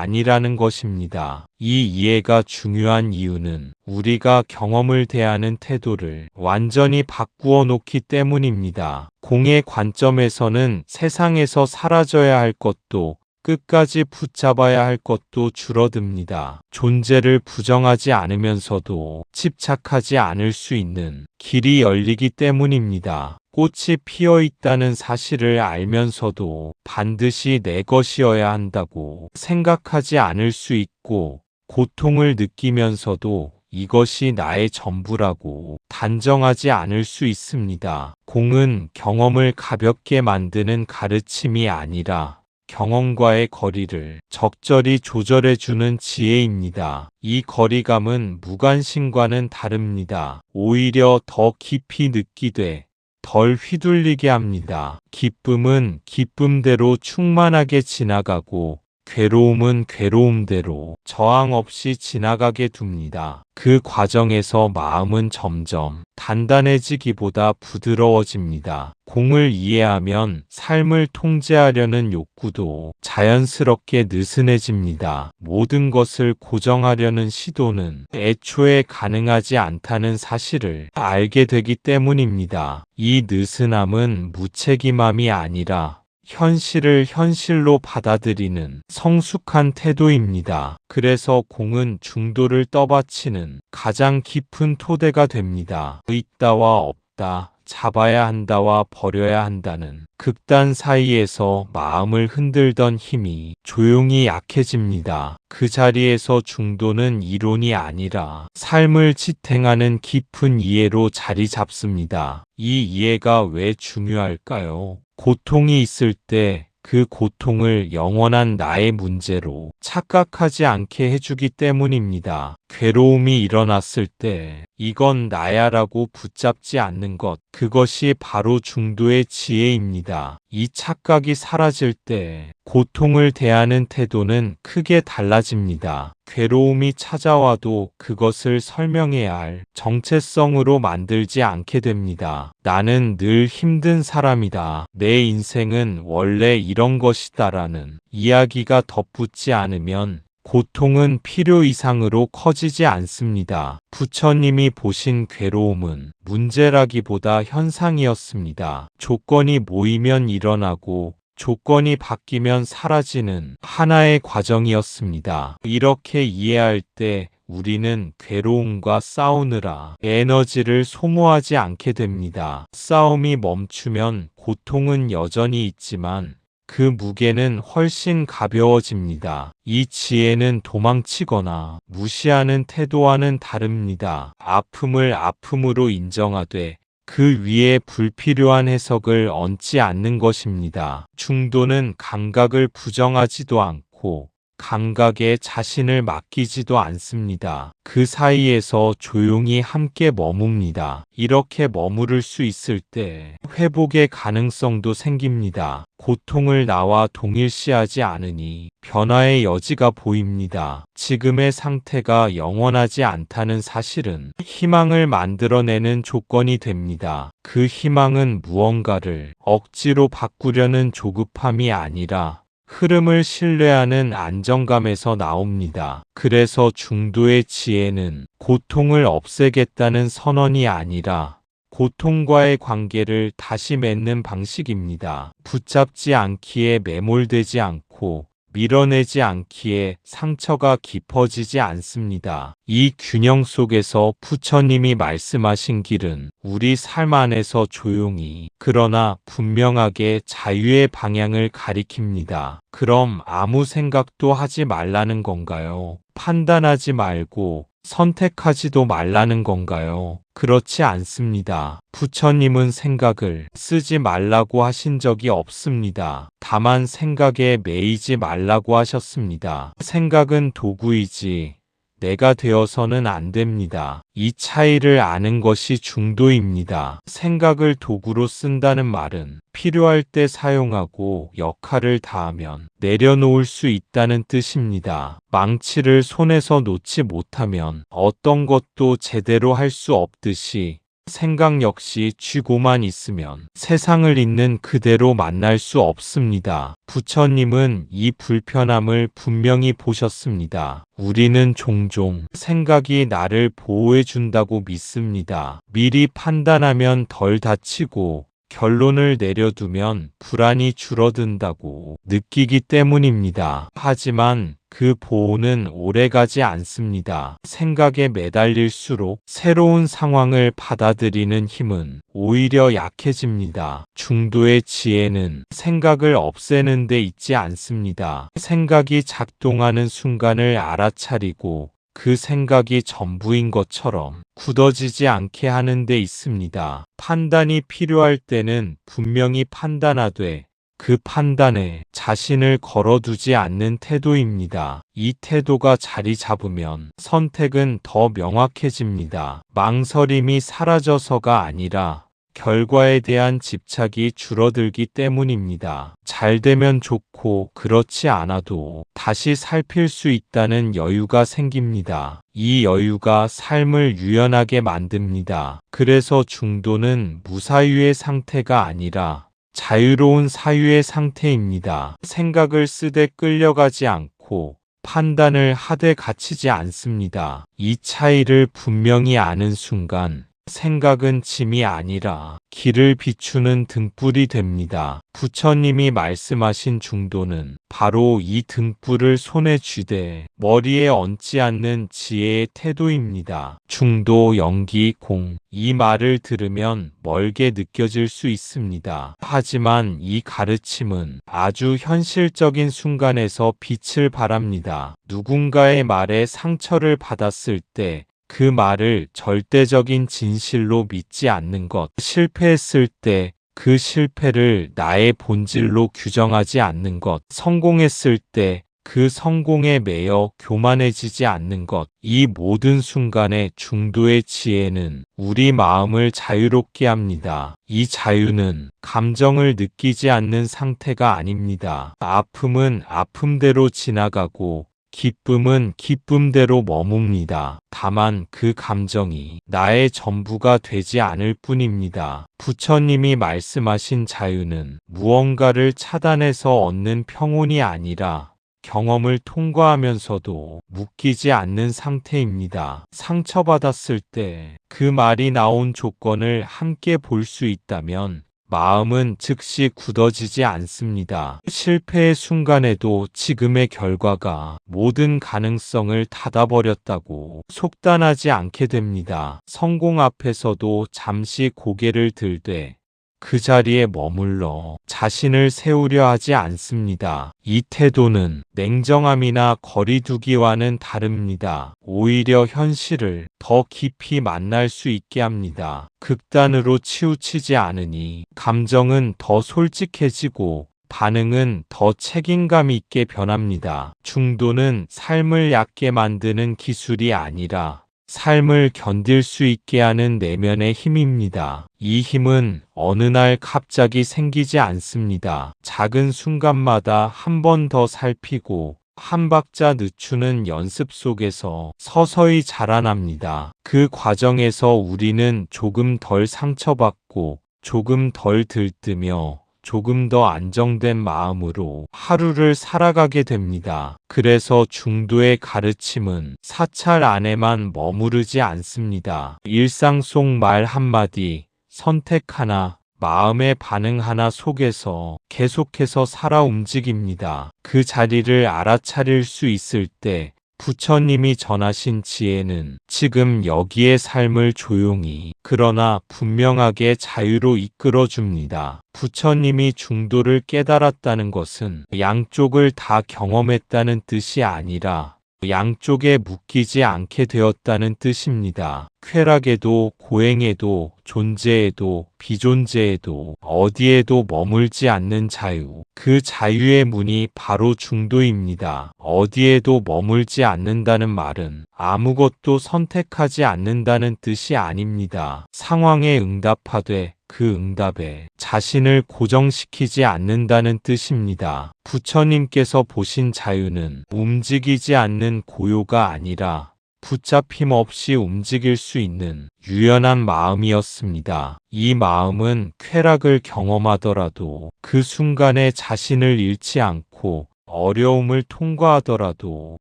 아니라는 것입니다. 이 이해가 중요한 이유는 우리가 경험을 대하는 태도를 완전히 바꾸어 놓기 때문입니다. 공의 관점에서는 세상에서 사라져야 할 것도 끝까지 붙잡아야 할 것도 줄어듭니다. 존재를 부정하지 않으면서도 집착하지 않을 수 있는 길이 열리기 때문입니다. 꽃이 피어 있다는 사실을 알면서도 반드시 내 것이어야 한다고 생각하지 않을 수 있고, 고통을 느끼면서도 이것이 나의 전부라고 단정하지 않을 수 있습니다. 공은 경험을 가볍게 만드는 가르침이 아니라 경험과의 거리를 적절히 조절해주는 지혜입니다. 이 거리감은 무관심과는 다릅니다. 오히려 더 깊이 느끼되 덜 휘둘리게 합니다. 기쁨은 기쁨대로 충만하게 지나가고 괴로움은 괴로움대로 저항 없이 지나가게 둡니다. 그 과정에서 마음은 점점 단단해지기보다 부드러워집니다. 공을 이해하면 삶을 통제하려는 욕구도 자연스럽게 느슨해집니다. 모든 것을 고정하려는 시도는 애초에 가능하지 않다는 사실을 알게 되기 때문입니다. 이 느슨함은 무책임함이 아니라 현실을 현실로 받아들이는 성숙한 태도입니다. 그래서 공은 중도를 떠받치는 가장 깊은 토대가 됩니다. 있다와 없다, 잡아야 한다와 버려야 한다는 극단 사이에서 마음을 흔들던 힘이 조용히 약해집니다. 그 자리에서 중도는 이론이 아니라 삶을 지탱하는 깊은 이해로 자리 잡습니다. 이 이해가 왜 중요할까요? 고통이 있을 때 그 고통을 영원한 나의 문제로 착각하지 않게 해주기 때문입니다. 괴로움이 일어났을 때 이건 나야라고 붙잡지 않는 것, 그것이 바로 중도의 지혜입니다. 이 착각이 사라질 때 고통을 대하는 태도는 크게 달라집니다. 괴로움이 찾아와도 그것을 설명해야 할 정체성으로 만들지 않게 됩니다. 나는 늘 힘든 사람이다. 내 인생은 원래 이런 것이다라는 이야기가 덧붙지 않으면 고통은 필요 이상으로 커지지 않습니다. 부처님이 보신 괴로움은 문제라기보다 현상이었습니다. 조건이 모이면 일어나고 조건이 바뀌면 사라지는 하나의 과정이었습니다. 이렇게 이해할 때 우리는 괴로움과 싸우느라 에너지를 소모하지 않게 됩니다. 싸움이 멈추면 고통은 여전히 있지만 그 무게는 훨씬 가벼워집니다. 이 지혜는 도망치거나 무시하는 태도와는 다릅니다. 아픔을 아픔으로 인정하되 그 위에 불필요한 해석을 얹지 않는 것입니다. 중도는 감각을 부정하지도 않고 감각에 자신을 맡기지도 않습니다. 그 사이에서 조용히 함께 머뭅니다. 이렇게 머무를 수 있을 때 회복의 가능성도 생깁니다. 고통을 나와 동일시하지 않으니 변화의 여지가 보입니다. 지금의 상태가 영원하지 않다는 사실은 희망을 만들어내는 조건이 됩니다. 그 희망은 무언가를 억지로 바꾸려는 조급함이 아니라 흐름을 신뢰하는 안정감에서 나옵니다. 그래서 중도의 지혜는 고통을 없애겠다는 선언이 아니라 고통과의 관계를 다시 맺는 방식입니다. 붙잡지 않기에 매몰되지 않고 밀어내지 않기에 상처가 깊어지지 않습니다. 이 균형 속에서 부처님이 말씀하신 길은 우리 삶 안에서 조용히 그러나 분명하게 자유의 방향을 가리킵니다. 그럼 아무 생각도 하지 말라는 건가요? 판단하지 말고 선택하지도 말라는 건가요? 그렇지 않습니다. 부처님은 생각을 쓰지 말라고 하신 적이 없습니다. 다만 생각에 매이지 말라고 하셨습니다. 생각은 도구이지 내가 되어서는 안 됩니다. 이 차이를 아는 것이 중도입니다. 생각을 도구로 쓴다는 말은 필요할 때 사용하고 역할을 다하면 내려놓을 수 있다는 뜻입니다. 망치를 손에서 놓지 못하면 어떤 것도 제대로 할 수 없듯이 생각 역시 쥐고만 있으면 세상을 있는 그대로 만날 수 없습니다. 부처님은 이 불편함을 분명히 보셨습니다. 우리는 종종 생각이 나를 보호해준다고 믿습니다. 미리 판단하면 덜 다치고 결론을 내려두면 불안이 줄어든다고 느끼기 때문입니다. 하지만 그 보호는 오래가지 않습니다. 생각에 매달릴수록 새로운 상황을 받아들이는 힘은 오히려 약해집니다. 중도의 지혜는 생각을 없애는 데 있지 않습니다. 생각이 작동하는 순간을 알아차리고 그 생각이 전부인 것처럼 굳어지지 않게 하는 데 있습니다. 판단이 필요할 때는 분명히 판단하되 그 판단에 자신을 걸어두지 않는 태도입니다. 이 태도가 자리 잡으면 선택은 더 명확해집니다. 망설임이 사라져서가 아니라 결과에 대한 집착이 줄어들기 때문입니다. 잘 되면 좋고 그렇지 않아도 다시 살필 수 있다는 여유가 생깁니다. 이 여유가 삶을 유연하게 만듭니다. 그래서 중도는 무사유의 상태가 아니라 자유로운 사유의 상태입니다. 생각을 쓰되 끌려가지 않고 판단을 하되 갇히지 않습니다. 이 차이를 분명히 아는 순간 생각은 짐이 아니라 길을 비추는 등불이 됩니다. 부처님이 말씀하신 중도는 바로 이 등불을 손에 쥐되 머리에 얹지 않는 지혜의 태도입니다. 중도, 영기, 공. 이 말을 들으면 멀게 느껴질 수 있습니다. 하지만 이 가르침은 아주 현실적인 순간에서 빛을 발합니다. 누군가의 말에 상처를 받았을 때 그 말을 절대적인 진실로 믿지 않는 것, 실패했을 때 그 실패를 나의 본질로 규정하지 않는 것, 성공했을 때 그 성공에 매여 교만해지지 않는 것, 이 모든 순간의 중도의 지혜는 우리 마음을 자유롭게 합니다. 이 자유는 감정을 느끼지 않는 상태가 아닙니다. 아픔은 아픔대로 지나가고 기쁨은 기쁨대로 머뭅니다. 다만 그 감정이 나의 전부가 되지 않을 뿐입니다. 부처님이 말씀하신 자유는 무언가를 차단해서 얻는 평온이 아니라 경험을 통과하면서도 묶이지 않는 상태입니다. 상처받았을 때 그 말이 나온 조건을 함께 볼 수 있다면 마음은 즉시 굳어지지 않습니다. 실패의 순간에도 지금의 결과가 모든 가능성을 닫아버렸다고 속단하지 않게 됩니다. 성공 앞에서도 잠시 고개를 들되 그 자리에 머물러 자신을 세우려 하지 않습니다. 이 태도는 냉정함이나 거리두기와는 다릅니다. 오히려 현실을 더 깊이 만날 수 있게 합니다. 극단으로 치우치지 않으니 감정은 더 솔직해지고 반응은 더 책임감 있게 변합니다. 중도는 삶을 얕게 만드는 기술이 아니라 삶을 견딜 수 있게 하는 내면의 힘입니다. 이 힘은 어느 날 갑자기 생기지 않습니다. 작은 순간마다 한 번 더 살피고 한 박자 늦추는 연습 속에서 서서히 자라납니다. 그 과정에서 우리는 조금 덜 상처받고 조금 덜 들뜨며 조금 더 안정된 마음으로 하루를 살아가게 됩니다. 그래서 중도의 가르침은 사찰 안에만 머무르지 않습니다. 일상 속 말 한마디, 선택 하나, 마음의 반응 하나 속에서 계속해서 살아 움직입니다. 그 자리를 알아차릴 수 있을 때 부처님이 전하신 지혜는 지금 여기의 삶을 조용히 그러나 분명하게 자유로 이끌어줍니다. 부처님이 중도를 깨달았다는 것은 양쪽을 다 경험했다는 뜻이 아니라 양쪽에 묶이지 않게 되었다는 뜻입니다. 쾌락에도 고행에도 존재에도 비존재에도 어디에도 머물지 않는 자유. 그 자유의 문이 바로 중도입니다. 어디에도 머물지 않는다는 말은 아무것도 선택하지 않는다는 뜻이 아닙니다. 상황에 응답하되 그 응답에 자신을 고정시키지 않는다는 뜻입니다. 부처님께서 보신 자유는 움직이지 않는 고요가 아니라 붙잡힘 없이 움직일 수 있는 유연한 마음이었습니다. 이 마음은 쾌락을 경험하더라도 그 순간에 자신을 잃지 않고 어려움을 통과하더라도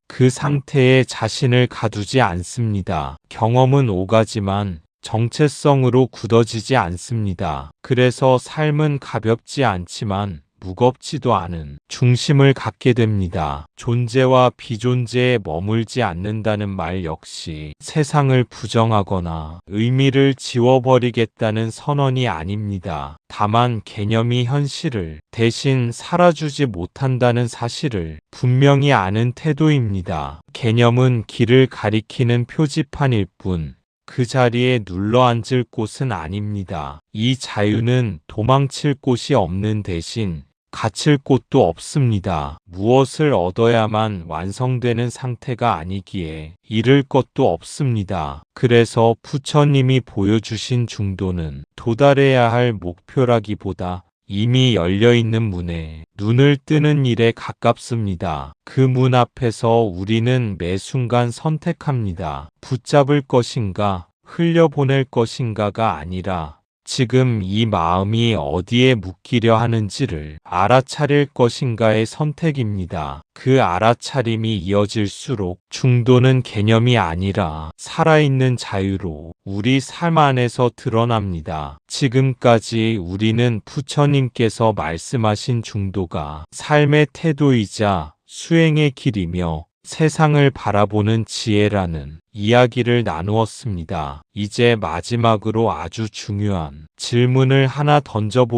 그 상태에 자신을 가두지 않습니다. 경험은 오가지만 정체성으로 굳어지지 않습니다. 그래서 삶은 가볍지 않지만 무겁지도 않은 중심을 갖게 됩니다. 존재와 비존재에 머물지 않는다는 말 역시 세상을 부정하거나 의미를 지워버리겠다는 선언이 아닙니다. 다만 개념이 현실을 대신 살아주지 못한다는 사실을 분명히 아는 태도입니다. 개념은 길을 가리키는 표지판일 뿐 그 자리에 눌러앉을 곳은 아닙니다. 이 자유는 도망칠 곳이 없는 대신 갇힐 곳도 없습니다. 무엇을 얻어야만 완성되는 상태가 아니기에 잃을 것도 없습니다. 그래서 부처님이 보여주신 중도는 도달해야 할 목표라기보다 이미 열려있는 문에 눈을 뜨는 일에 가깝습니다. 그 문 앞에서 우리는 매 순간 선택합니다. 붙잡을 것인가, 흘려보낼 것인가가 아니라 지금 이 마음이 어디에 묶이려 하는지를 알아차릴 것인가의 선택입니다. 그 알아차림이 이어질수록 중도는 개념이 아니라 살아있는 자유로 우리 삶 안에서 드러납니다. 지금까지 우리는 부처님께서 말씀하신 중도가 삶의 태도이자 수행의 길이며 세상을 바라보는 지혜라는 이야기를 나누었습니다. 이제 마지막으로 아주 중요한 질문을 하나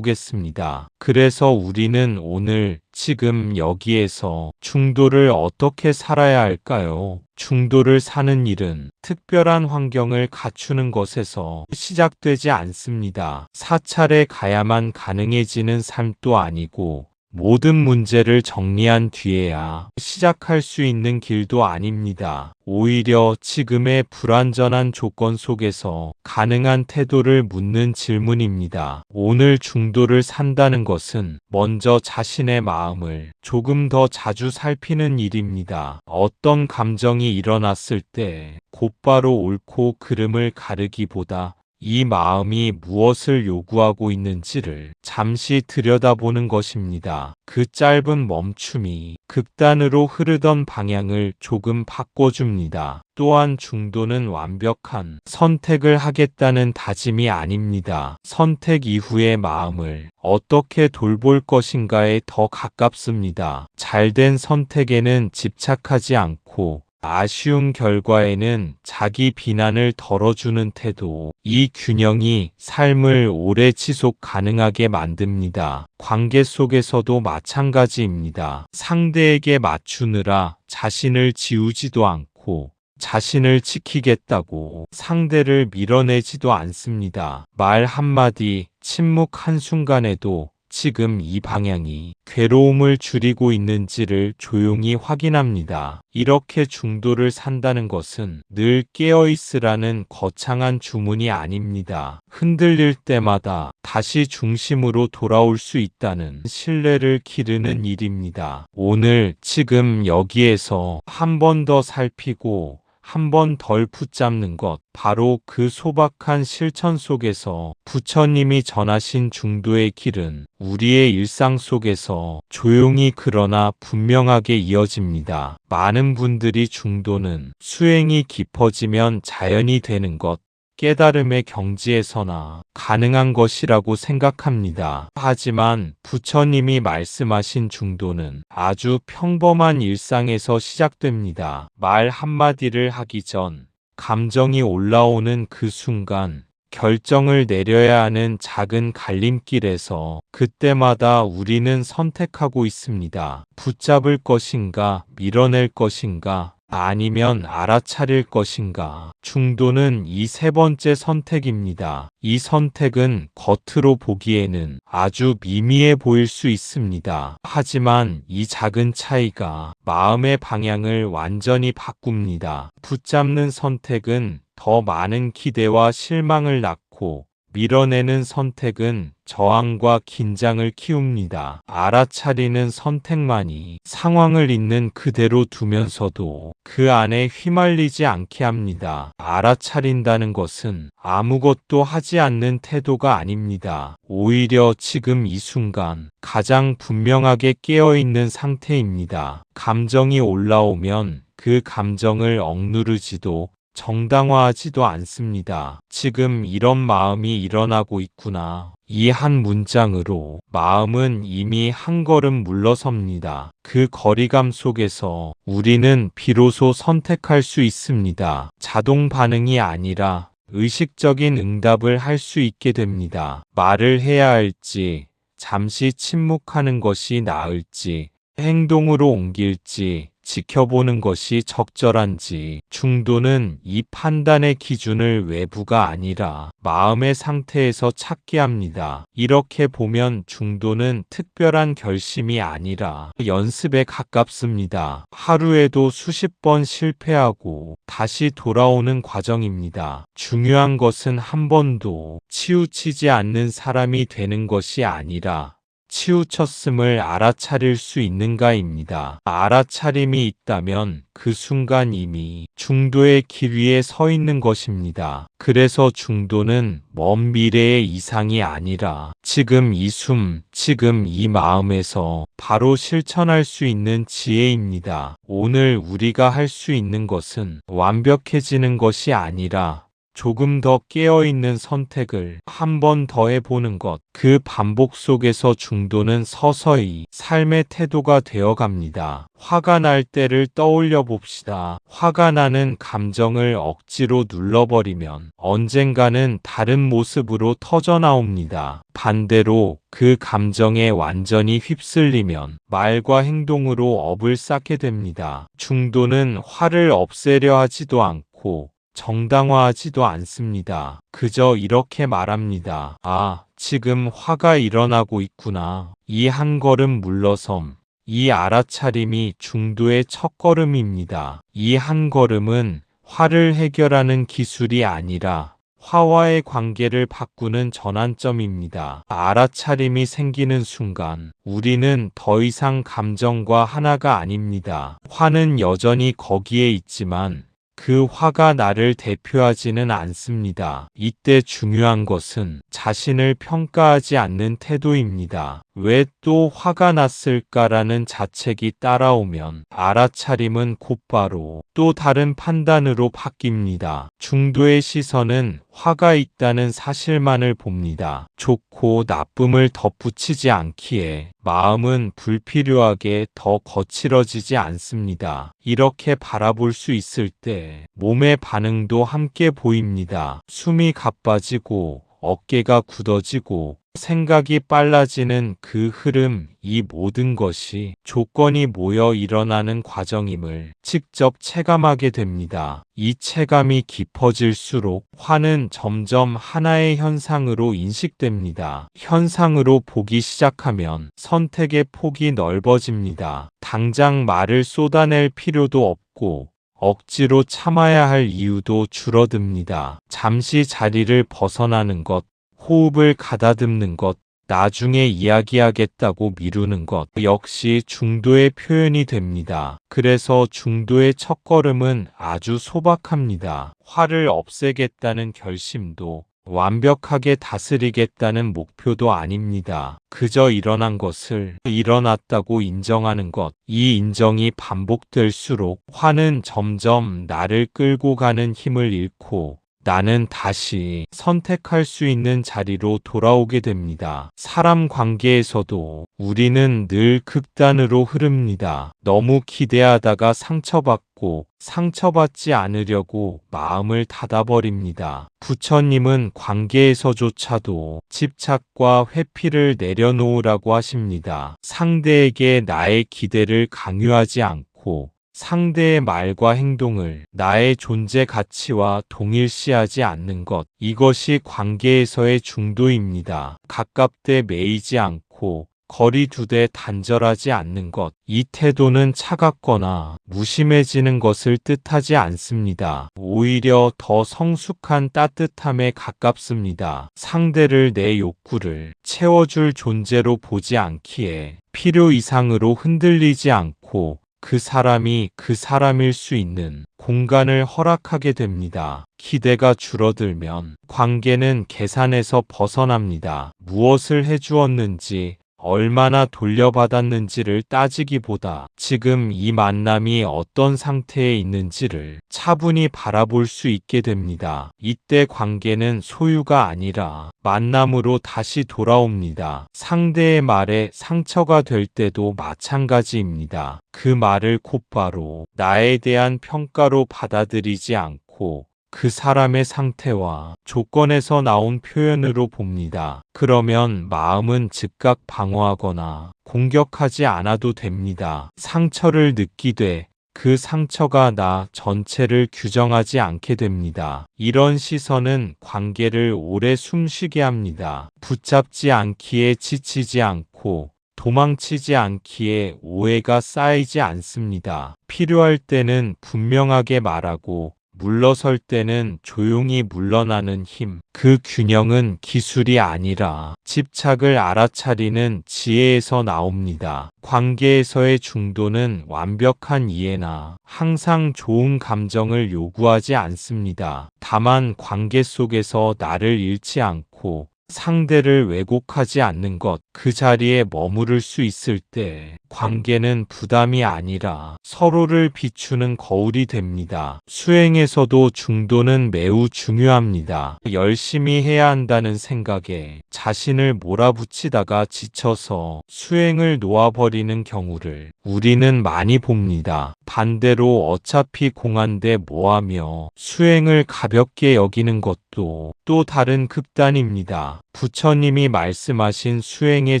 던져보겠습니다. 그래서 우리는 오늘 지금 여기에서 중도를 어떻게 살아야 할까요? 중도를 사는 일은 특별한 환경을 갖추는 것에서 시작되지 않습니다. 사찰에 가야만 가능해지는 삶도 아니고 모든 문제를 정리한 뒤에야 시작할 수 있는 길도 아닙니다. 오히려 지금의 불완전한 조건 속에서 가능한 태도를 묻는 질문입니다. 오늘 중도를 산다는 것은 먼저 자신의 마음을 조금 더 자주 살피는 일입니다. 어떤 감정이 일어났을 때 곧바로 옳고 그름을 가르기보다 이 마음이 무엇을 요구하고 있는지를 잠시 들여다보는 것입니다. 그 짧은 멈춤이 극단으로 흐르던 방향을 조금 바꿔줍니다. 또한 중도는 완벽한 선택을 하겠다는 다짐이 아닙니다. 선택 이후의 마음을 어떻게 돌볼 것인가에 더 가깝습니다. 잘된 선택에는 집착하지 않고 아쉬운 결과에는 자기 비난을 덜어주는 태도, 이 균형이 삶을 오래 지속 가능하게 만듭니다. 관계 속에서도 마찬가지입니다. 상대에게 맞추느라 자신을 지우지도 않고 자신을 지키겠다고 상대를 밀어내지도 않습니다. 말 한마디, 침묵 한순간에도 지금 이 방향이 괴로움을 줄이고 있는지를 조용히 확인합니다. 이렇게 중도를 산다는 것은 늘 깨어있으라는 거창한 주문이 아닙니다. 흔들릴 때마다 다시 중심으로 돌아올 수 있다는 신뢰를 기르는 일입니다. 오늘 지금 여기에서 한 번 더 살피고 한 번 덜 붙잡는 것, 바로 그 소박한 실천 속에서 부처님이 전하신 중도의 길은 우리의 일상 속에서 조용히 그러나 분명하게 이어집니다. 많은 분들이 중도는 수행이 깊어지면 자연이 되는 것, 깨달음의 경지에서나 가능한 것이라고 생각합니다. 하지만 부처님이 말씀하신 중도는 아주 평범한 일상에서 시작됩니다. 말 한마디를 하기 전, 감정이 올라오는 그 순간, 결정을 내려야 하는 작은 갈림길에서 그때마다 우리는 선택하고 있습니다. 붙잡을 것인가, 밀어낼 것인가, 아니면 알아차릴 것인가. 중도는 이 세 번째 선택입니다. 이 선택은 겉으로 보기에는 아주 미미해 보일 수 있습니다. 하지만 이 작은 차이가 마음의 방향을 완전히 바꿉니다. 붙잡는 선택은 더 많은 기대와 실망을 낳고, 밀어내는 선택은 저항과 긴장을 키웁니다. 알아차리는 선택만이 상황을 있는 그대로 두면서도 그 안에 휘말리지 않게 합니다. 알아차린다는 것은 아무것도 하지 않는 태도가 아닙니다. 오히려 지금 이 순간 가장 분명하게 깨어있는 상태입니다. 감정이 올라오면 그 감정을 억누르지도 정당화하지도 않습니다. 지금 이런 마음이 일어나고 있구나. 이 한 문장으로 마음은 이미 한 걸음 물러섭니다. 그 거리감 속에서 우리는 비로소 선택할 수 있습니다. 자동 반응이 아니라 의식적인 응답을 할 수 있게 됩니다. 말을 해야 할지, 잠시 침묵하는 것이 나을지, 행동으로 옮길지 지켜보는 것이 적절한지. 중도는 이 판단의 기준을 외부가 아니라 마음의 상태에서 찾게 합니다. 이렇게 보면 중도는 특별한 결심이 아니라 연습에 가깝습니다. 하루에도 수십 번 실패하고 다시 돌아오는 과정입니다. 중요한 것은 한 번도 치우치지 않는 사람이 되는 것이 아니라 치우쳤음을 알아차릴 수 있는가입니다. 알아차림이 있다면 그 순간 이미 중도의 길 위에 서 있는 것입니다. 그래서 중도는 먼 미래의 이상이 아니라 지금 이 숨, 지금 이 마음에서 바로 실천할 수 있는 지혜입니다. 오늘 우리가 할 수 있는 것은 완벽해지는 것이 아니라 조금 더 깨어있는 선택을 한 번 더 해보는 것. 그 반복 속에서 중도는 서서히 삶의 태도가 되어갑니다. 화가 날 때를 떠올려 봅시다. 화가 나는 감정을 억지로 눌러버리면 언젠가는 다른 모습으로 터져나옵니다. 반대로 그 감정에 완전히 휩쓸리면 말과 행동으로 업을 쌓게 됩니다. 중도는 화를 없애려 하지도 않고 정당화하지도 않습니다. 그저 이렇게 말합니다. 아, 지금 화가 일어나고 있구나. 이 한 걸음 물러섬. 이 알아차림이 중도의 첫걸음입니다. 이 한 걸음은 화를 해결하는 기술이 아니라 화와의 관계를 바꾸는 전환점입니다. 알아차림이 생기는 순간 우리는 더 이상 감정과 하나가 아닙니다. 화는 여전히 거기에 있지만 그 화가 나를 대표하지는 않습니다. 이때 중요한 것은 자신을 평가하지 않는 태도입니다. 왜 또 화가 났을까라는 자책이 따라오면 알아차림은 곧바로 또 다른 판단으로 바뀝니다. 중도의 시선은 화가 있다는 사실만을 봅니다. 좋고 나쁨을 덧붙이지 않기에 마음은 불필요하게 더 거칠어지지 않습니다. 이렇게 바라볼 수 있을 때 몸의 반응도 함께 보입니다. 숨이 가빠지고 어깨가 굳어지고 생각이 빨라지는 그 흐름, 이 모든 것이 조건이 모여 일어나는 과정임을 직접 체감하게 됩니다. 이 체감이 깊어질수록 화는 점점 하나의 현상으로 인식됩니다. 현상으로 보기 시작하면 선택의 폭이 넓어집니다. 당장 말을 쏟아낼 필요도 없고 억지로 참아야 할 이유도 줄어듭니다. 잠시 자리를 벗어나는 것, 호흡을 가다듬는 것, 나중에 이야기하겠다고 미루는 것 역시 중도의 표현이 됩니다. 그래서 중도의 첫걸음은 아주 소박합니다. 화를 없애겠다는 결심도 완벽하게 다스리겠다는 목표도 아닙니다. 그저 일어난 것을 일어났다고 인정하는 것. 이 인정이 반복될수록 화는 점점 나를 끌고 가는 힘을 잃고 나는 다시 선택할 수 있는 자리로 돌아오게 됩니다. 사람 관계에서도 우리는 늘 극단으로 흐릅니다. 너무 기대하다가 상처받고 상처받지 않으려고 마음을 닫아버립니다. 부처님은 관계에서조차도 집착과 회피를 내려놓으라고 하십니다. 상대에게 나의 기대를 강요하지 않고 상대의 말과 행동을 나의 존재 가치와 동일시하지 않는 것. 이것이 관계에서의 중도입니다. 가깝되 매이지 않고 거리 두되 단절하지 않는 것. 이 태도는 차갑거나 무심해지는 것을 뜻하지 않습니다. 오히려 더 성숙한 따뜻함에 가깝습니다. 상대를 내 욕구를 채워줄 존재로 보지 않기에 필요 이상으로 흔들리지 않고 그 사람이 그 사람일 수 있는 공간을 허락하게 됩니다. 기대가 줄어들면 관계는 계산에서 벗어납니다. 무엇을 해주었는지, 얼마나 돌려받았는지를 따지기보다 지금 이 만남이 어떤 상태에 있는지를 차분히 바라볼 수 있게 됩니다. 이때 관계는 소유가 아니라 만남으로 다시 돌아옵니다. 상대의 말에 상처가 될 때도 마찬가지입니다. 그 말을 곧바로 나에 대한 평가로 받아들이지 않고 그 사람의 상태와 조건에서 나온 표현으로 봅니다. 그러면 마음은 즉각 방어하거나 공격하지 않아도 됩니다. 상처를 느끼되 그 상처가 나 전체를 규정하지 않게 됩니다. 이런 시선은 관계를 오래 숨쉬게 합니다. 붙잡지 않기에 지치지 않고 도망치지 않기에 오해가 쌓이지 않습니다. 필요할 때는 분명하게 말하고 물러설 때는 조용히 물러나는 힘. 그 균형은 기술이 아니라 집착을 알아차리는 지혜에서 나옵니다. 관계에서의 중도는 완벽한 이해나 항상 좋은 감정을 요구하지 않습니다. 다만 관계 속에서 나를 잃지 않고 상대를 왜곡하지 않는 것, 그 자리에 머무를 수 있을 때 관계는 부담이 아니라 서로를 비추는 거울이 됩니다. 수행에서도 중도는 매우 중요합니다. 열심히 해야 한다는 생각에 자신을 몰아붙이다가 지쳐서 수행을 놓아버리는 경우를 우리는 많이 봅니다. 반대로 어차피 공한데 뭐하며 수행을 가볍게 여기는 것도 또 다른 극단입니다. 부처님이 말씀하신 수행의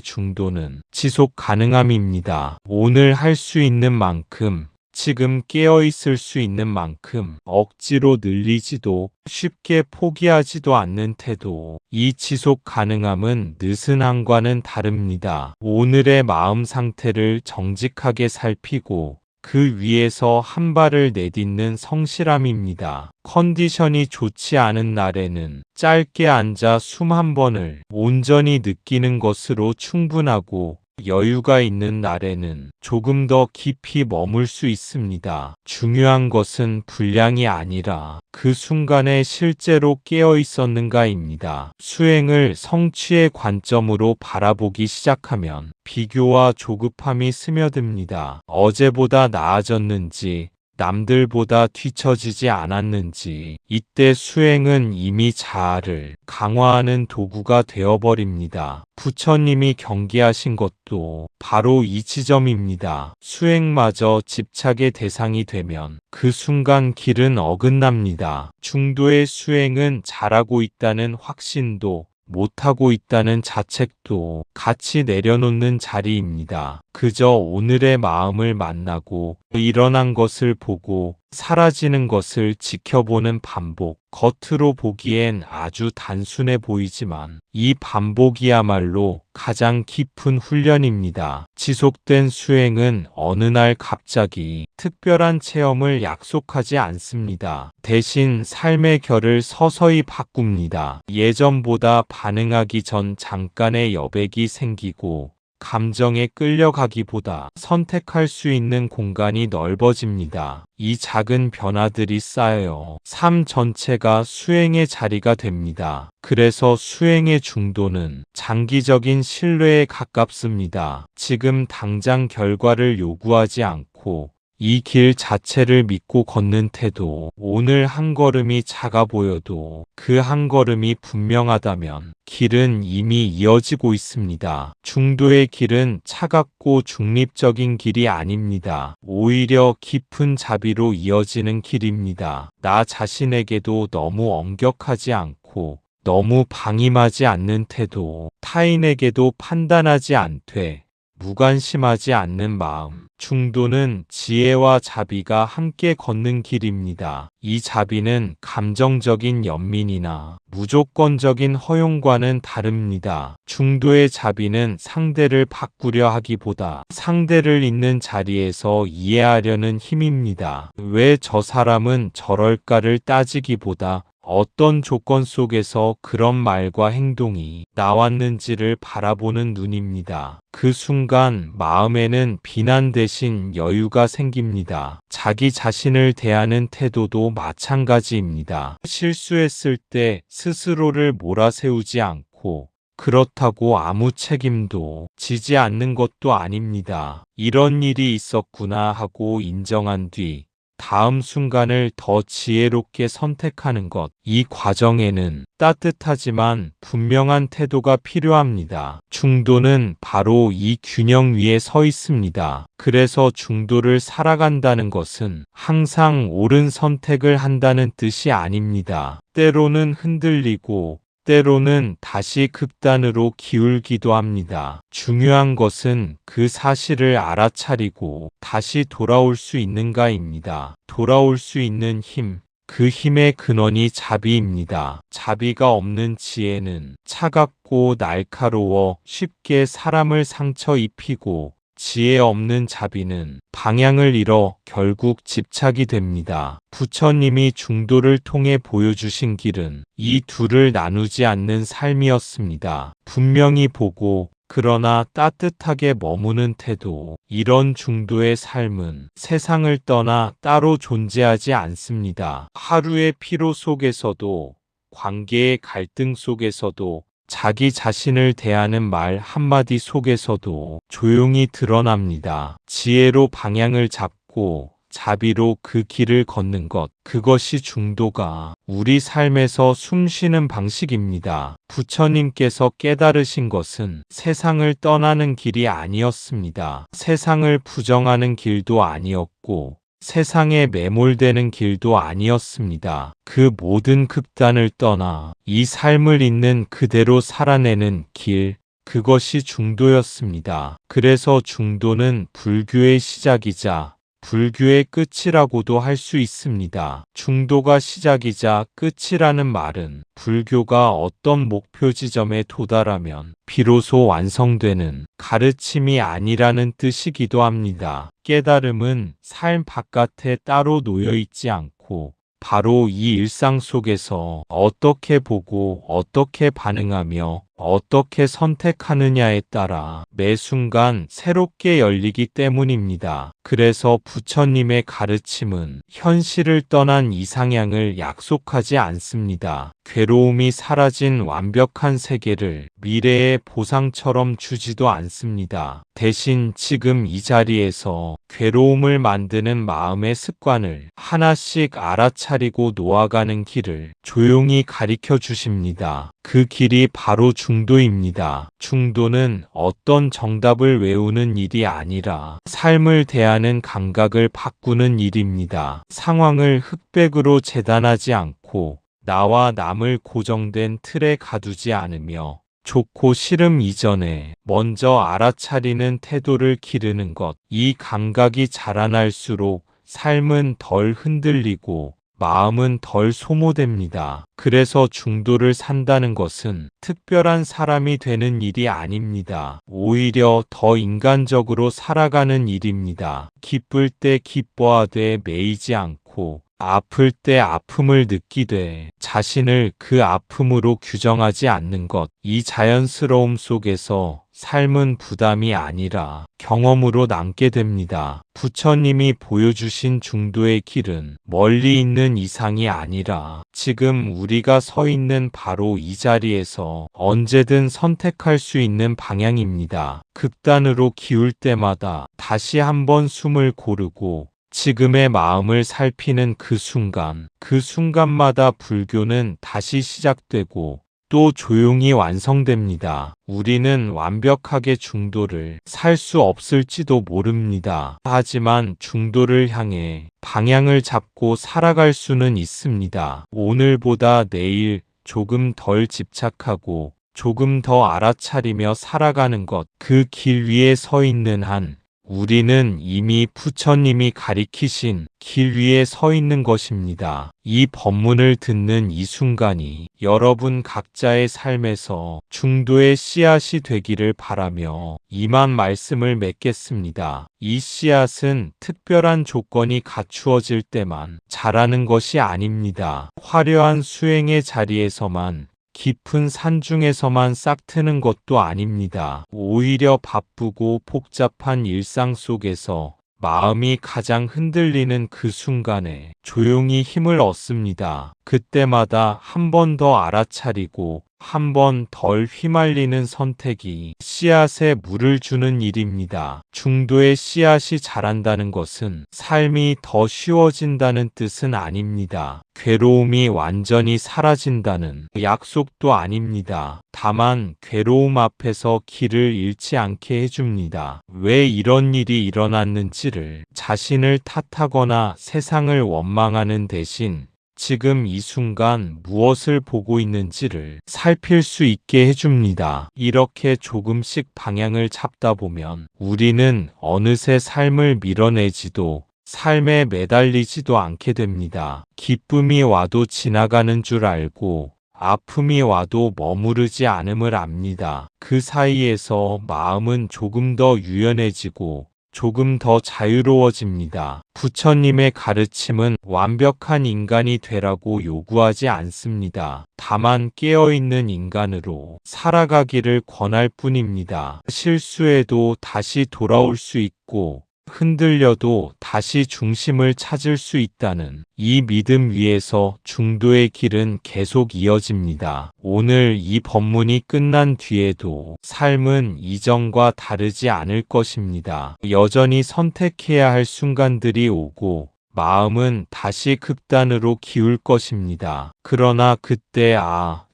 중도는 지속 가능함입니다. 오늘 할 수 있는 만큼, 지금 깨어있을 수 있는 만큼 억지로 늘리지도 쉽게 포기하지도 않는 태도. 이 지속 가능함은 느슨함과는 다릅니다. 오늘의 마음 상태를 정직하게 살피고 그 위에서 한 발을 내딛는 성실함입니다. 컨디션이 좋지 않은 날에는 짧게 앉아 숨 한 번을 온전히 느끼는 것으로 충분하고 여유가 있는 날에는 조금 더 깊이 머물 수 있습니다. 중요한 것은 분량이 아니라 그 순간에 실제로 깨어 있었는가입니다. 수행을 성취의 관점으로 바라보기 시작하면 비교와 조급함이 스며듭니다. 어제보다 나아졌는지, 남들보다 뒤처지지 않았는지, 이때 수행은 이미 자아를 강화하는 도구가 되어버립니다. 부처님이 경계하신 것도 바로 이 지점입니다. 수행마저 집착의 대상이 되면 그 순간 길은 어긋납니다. 중도의 수행은 잘하고 있다는 확신도 못하고 있다는 자책도 같이 내려놓는 자리입니다. 그저 오늘의 마음을 만나고 일어난 것을 보고 사라지는 것을 지켜보는 반복. 겉으로 보기엔 아주 단순해 보이지만 이 반복이야말로 가장 깊은 훈련입니다. 지속된 수행은 어느 날 갑자기 특별한 체험을 약속하지 않습니다. 대신 삶의 결을 서서히 바꿉니다. 예전보다 반응하기 전 잠깐의 여백이 생기고 감정에 끌려가기보다 선택할 수 있는 공간이 넓어집니다. 이 작은 변화들이 쌓여 삶 전체가 수행의 자리가 됩니다. 그래서 수행의 중도는 장기적인 신뢰에 가깝습니다. 지금 당장 결과를 요구하지 않고 이 길 자체를 믿고 걷는 태도. 오늘 한 걸음이 작아 보여도 그 한 걸음이 분명하다면 길은 이미 이어지고 있습니다. 중도의 길은 차갑고 중립적인 길이 아닙니다. 오히려 깊은 자비로 이어지는 길입니다. 나 자신에게도 너무 엄격하지 않고 너무 방임하지 않는 태도. 타인에게도 판단하지 않되 무관심하지 않는 마음. 중도는 지혜와 자비가 함께 걷는 길입니다. 이 자비는 감정적인 연민이나 무조건적인 허용과는 다릅니다. 중도의 자비는 상대를 바꾸려 하기보다 상대를 있는 자리에서 이해하려는 힘입니다. 왜 저 사람은 저럴까를 따지기보다 어떤 조건 속에서 그런 말과 행동이 나왔는지를 바라보는 눈입니다. 그 순간 마음에는 비난 대신 여유가 생깁니다. 자기 자신을 대하는 태도도 마찬가지입니다. 실수했을 때 스스로를 몰아세우지 않고 그렇다고 아무 책임도 지지 않는 것도 아닙니다. 이런 일이 있었구나 하고 인정한 뒤 다음 순간을 더 지혜롭게 선택하는 것. 이 과정에는 따뜻하지만 분명한 태도가 필요합니다. 중도는 바로 이 균형 위에 서 있습니다. 그래서 중도를 살아간다는 것은 항상 옳은 선택을 한다는 뜻이 아닙니다. 때로는 흔들리고 때로는 다시 극단으로 기울기도 합니다. 중요한 것은 그 사실을 알아차리고 다시 돌아올 수 있는가입니다. 돌아올 수 있는 힘, 그 힘의 근원이 자비입니다. 자비가 없는 지혜는 차갑고 날카로워 쉽게 사람을 상처 입히고 지혜 없는 자비는 방향을 잃어 결국 집착이 됩니다. 부처님이 중도를 통해 보여주신 길은 이 둘을 나누지 않는 삶이었습니다. 분명히 보고 그러나 따뜻하게 머무는 태도. 이런 중도의 삶은 세상을 떠나 따로 존재하지 않습니다. 하루의 피로 속에서도 관계의 갈등 속에서도 자기 자신을 대하는 말 한마디 속에서도 조용히 드러납니다. 지혜로 방향을 잡고 자비로 그 길을 걷는 것. 그것이 중도가 우리 삶에서 숨쉬는 방식입니다. 부처님께서 깨달으신 것은 세상을 떠나는 길이 아니었습니다. 세상을 부정하는 길도 아니었고 세상에 매몰되는 길도 아니었습니다. 그 모든 극단을 떠나 이 삶을 있는 그대로 살아내는 길, 그것이 중도였습니다. 그래서 중도는 불교의 시작이자 불교의 끝이라고도 할 수 있습니다. 중도가 시작이자 끝이라는 말은 불교가 어떤 목표 지점에 도달하면 비로소 완성되는 가르침이 아니라는 뜻이기도 합니다. 깨달음은 삶 바깥에 따로 놓여 있지 않고 바로 이 일상 속에서 어떻게 보고 어떻게 반응하며 어떻게 선택하느냐에 따라 매 순간 새롭게 열리기 때문입니다. 그래서 부처님의 가르침은 현실을 떠난 이상향을 약속하지 않습니다. 괴로움이 사라진 완벽한 세계를 미래의 보상처럼 주지도 않습니다. 대신 지금 이 자리에서 괴로움을 만드는 마음의 습관을 하나씩 알아차리고 놓아가는 길을 조용히 가르쳐 주십니다. 그 길이 바로 중도입니다. 중도는 어떤 정답을 외우는 일이 아니라 삶을 대하는 감각을 바꾸는 일입니다. 상황을 흑백으로 재단하지 않고 나와 남을 고정된 틀에 가두지 않으며 좋고 싫음 이전에 먼저 알아차리는 태도를 기르는 것. 이 감각이 자라날수록 삶은 덜 흔들리고 마음은 덜 소모됩니다. 그래서 중도를 산다는 것은 특별한 사람이 되는 일이 아닙니다. 오히려 더 인간적으로 살아가는 일입니다. 기쁠 때 기뻐하되 매이지 않고 아플 때 아픔을 느끼되 자신을 그 아픔으로 규정하지 않는 것. 이 자연스러움 속에서 삶은 부담이 아니라 경험으로 남게 됩니다. 부처님이 보여주신 중도의 길은 멀리 있는 이상이 아니라 지금 우리가 서 있는 바로 이 자리에서 언제든 선택할 수 있는 방향입니다. 극단으로 기울 때마다 다시 한번 숨을 고르고 지금의 마음을 살피는 그 순간마다 불교는 다시 시작되고 또 조용히 완성됩니다. 우리는 완벽하게 중도를 살 수 없을지도 모릅니다. 하지만 중도를 향해 방향을 잡고 살아갈 수는 있습니다. 오늘보다 내일 조금 덜 집착하고 조금 더 알아차리며 살아가는 것. 그 길 위에 서 있는 한 우리는 이미 부처님이 가리키신 길 위에 서 있는 것입니다. 이 법문을 듣는 이 순간이 여러분 각자의 삶에서 중도의 씨앗이 되기를 바라며 이만 말씀을 맺겠습니다. 이 씨앗은 특별한 조건이 갖추어질 때만 자라는 것이 아닙니다. 화려한 수행의 자리에서만 깊은 산중에서만 싹트는 것도 아닙니다. 오히려 바쁘고 복잡한 일상 속에서 마음이 가장 흔들리는 그 순간에 조용히 힘을 얻습니다. 그때마다 한 번 더 알아차리고 한 번 덜 휘말리는 선택이 씨앗에 물을 주는 일입니다. 중도의 씨앗이 자란다는 것은 삶이 더 쉬워진다는 뜻은 아닙니다. 괴로움이 완전히 사라진다는 약속도 아닙니다. 다만 괴로움 앞에서 길을 잃지 않게 해줍니다. 왜 이런 일이 일어났는지를 자신을 탓하거나 세상을 원망하는 대신 지금 이 순간 무엇을 보고 있는지를 살필 수 있게 해줍니다. 이렇게 조금씩 방향을 잡다 보면 우리는 어느새 삶을 밀어내지도 삶에 매달리지도 않게 됩니다. 기쁨이 와도 지나가는 줄 알고 아픔이 와도 머무르지 않음을 압니다. 그 사이에서 마음은 조금 더 유연해지고 조금 더 자유로워집니다. 부처님의 가르침은 완벽한 인간이 되라고 요구하지 않습니다. 다만 깨어있는 인간으로 살아가기를 권할 뿐입니다. 실수해도 다시 돌아올 수 있고 흔들려도 다시 중심을 찾을 수 있다는 이 믿음 위에서 중도의 길은 계속 이어집니다. 오늘 이 법문이 끝난 뒤에도 삶은 이전과 다르지 않을 것입니다. 여전히 선택해야 할 순간들이 오고 마음은 다시 극단으로 기울 것입니다. 그러나 그때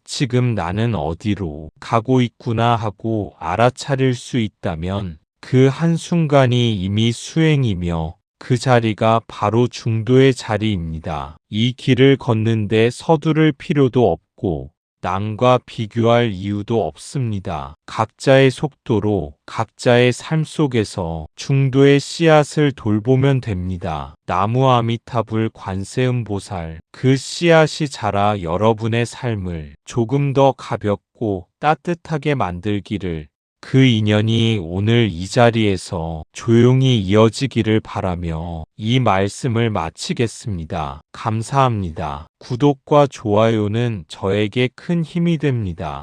지금 나는 어디로 가고 있구나 하고 알아차릴 수 있다면 그 한순간이 이미 수행이며 그 자리가 바로 중도의 자리입니다. 이 길을 걷는데 서두를 필요도 없고 남과 비교할 이유도 없습니다. 각자의 속도로 각자의 삶 속에서 중도의 씨앗을 돌보면 됩니다. 나무 아미타불 관세음보살, 그 씨앗이 자라 여러분의 삶을 조금 더 가볍고 따뜻하게 만들기를, 그 인연이 오늘 이 자리에서 조용히 이어지기를 바라며 이 말씀을 마치겠습니다. 감사합니다. 구독과 좋아요는 저에게 큰 힘이 됩니다.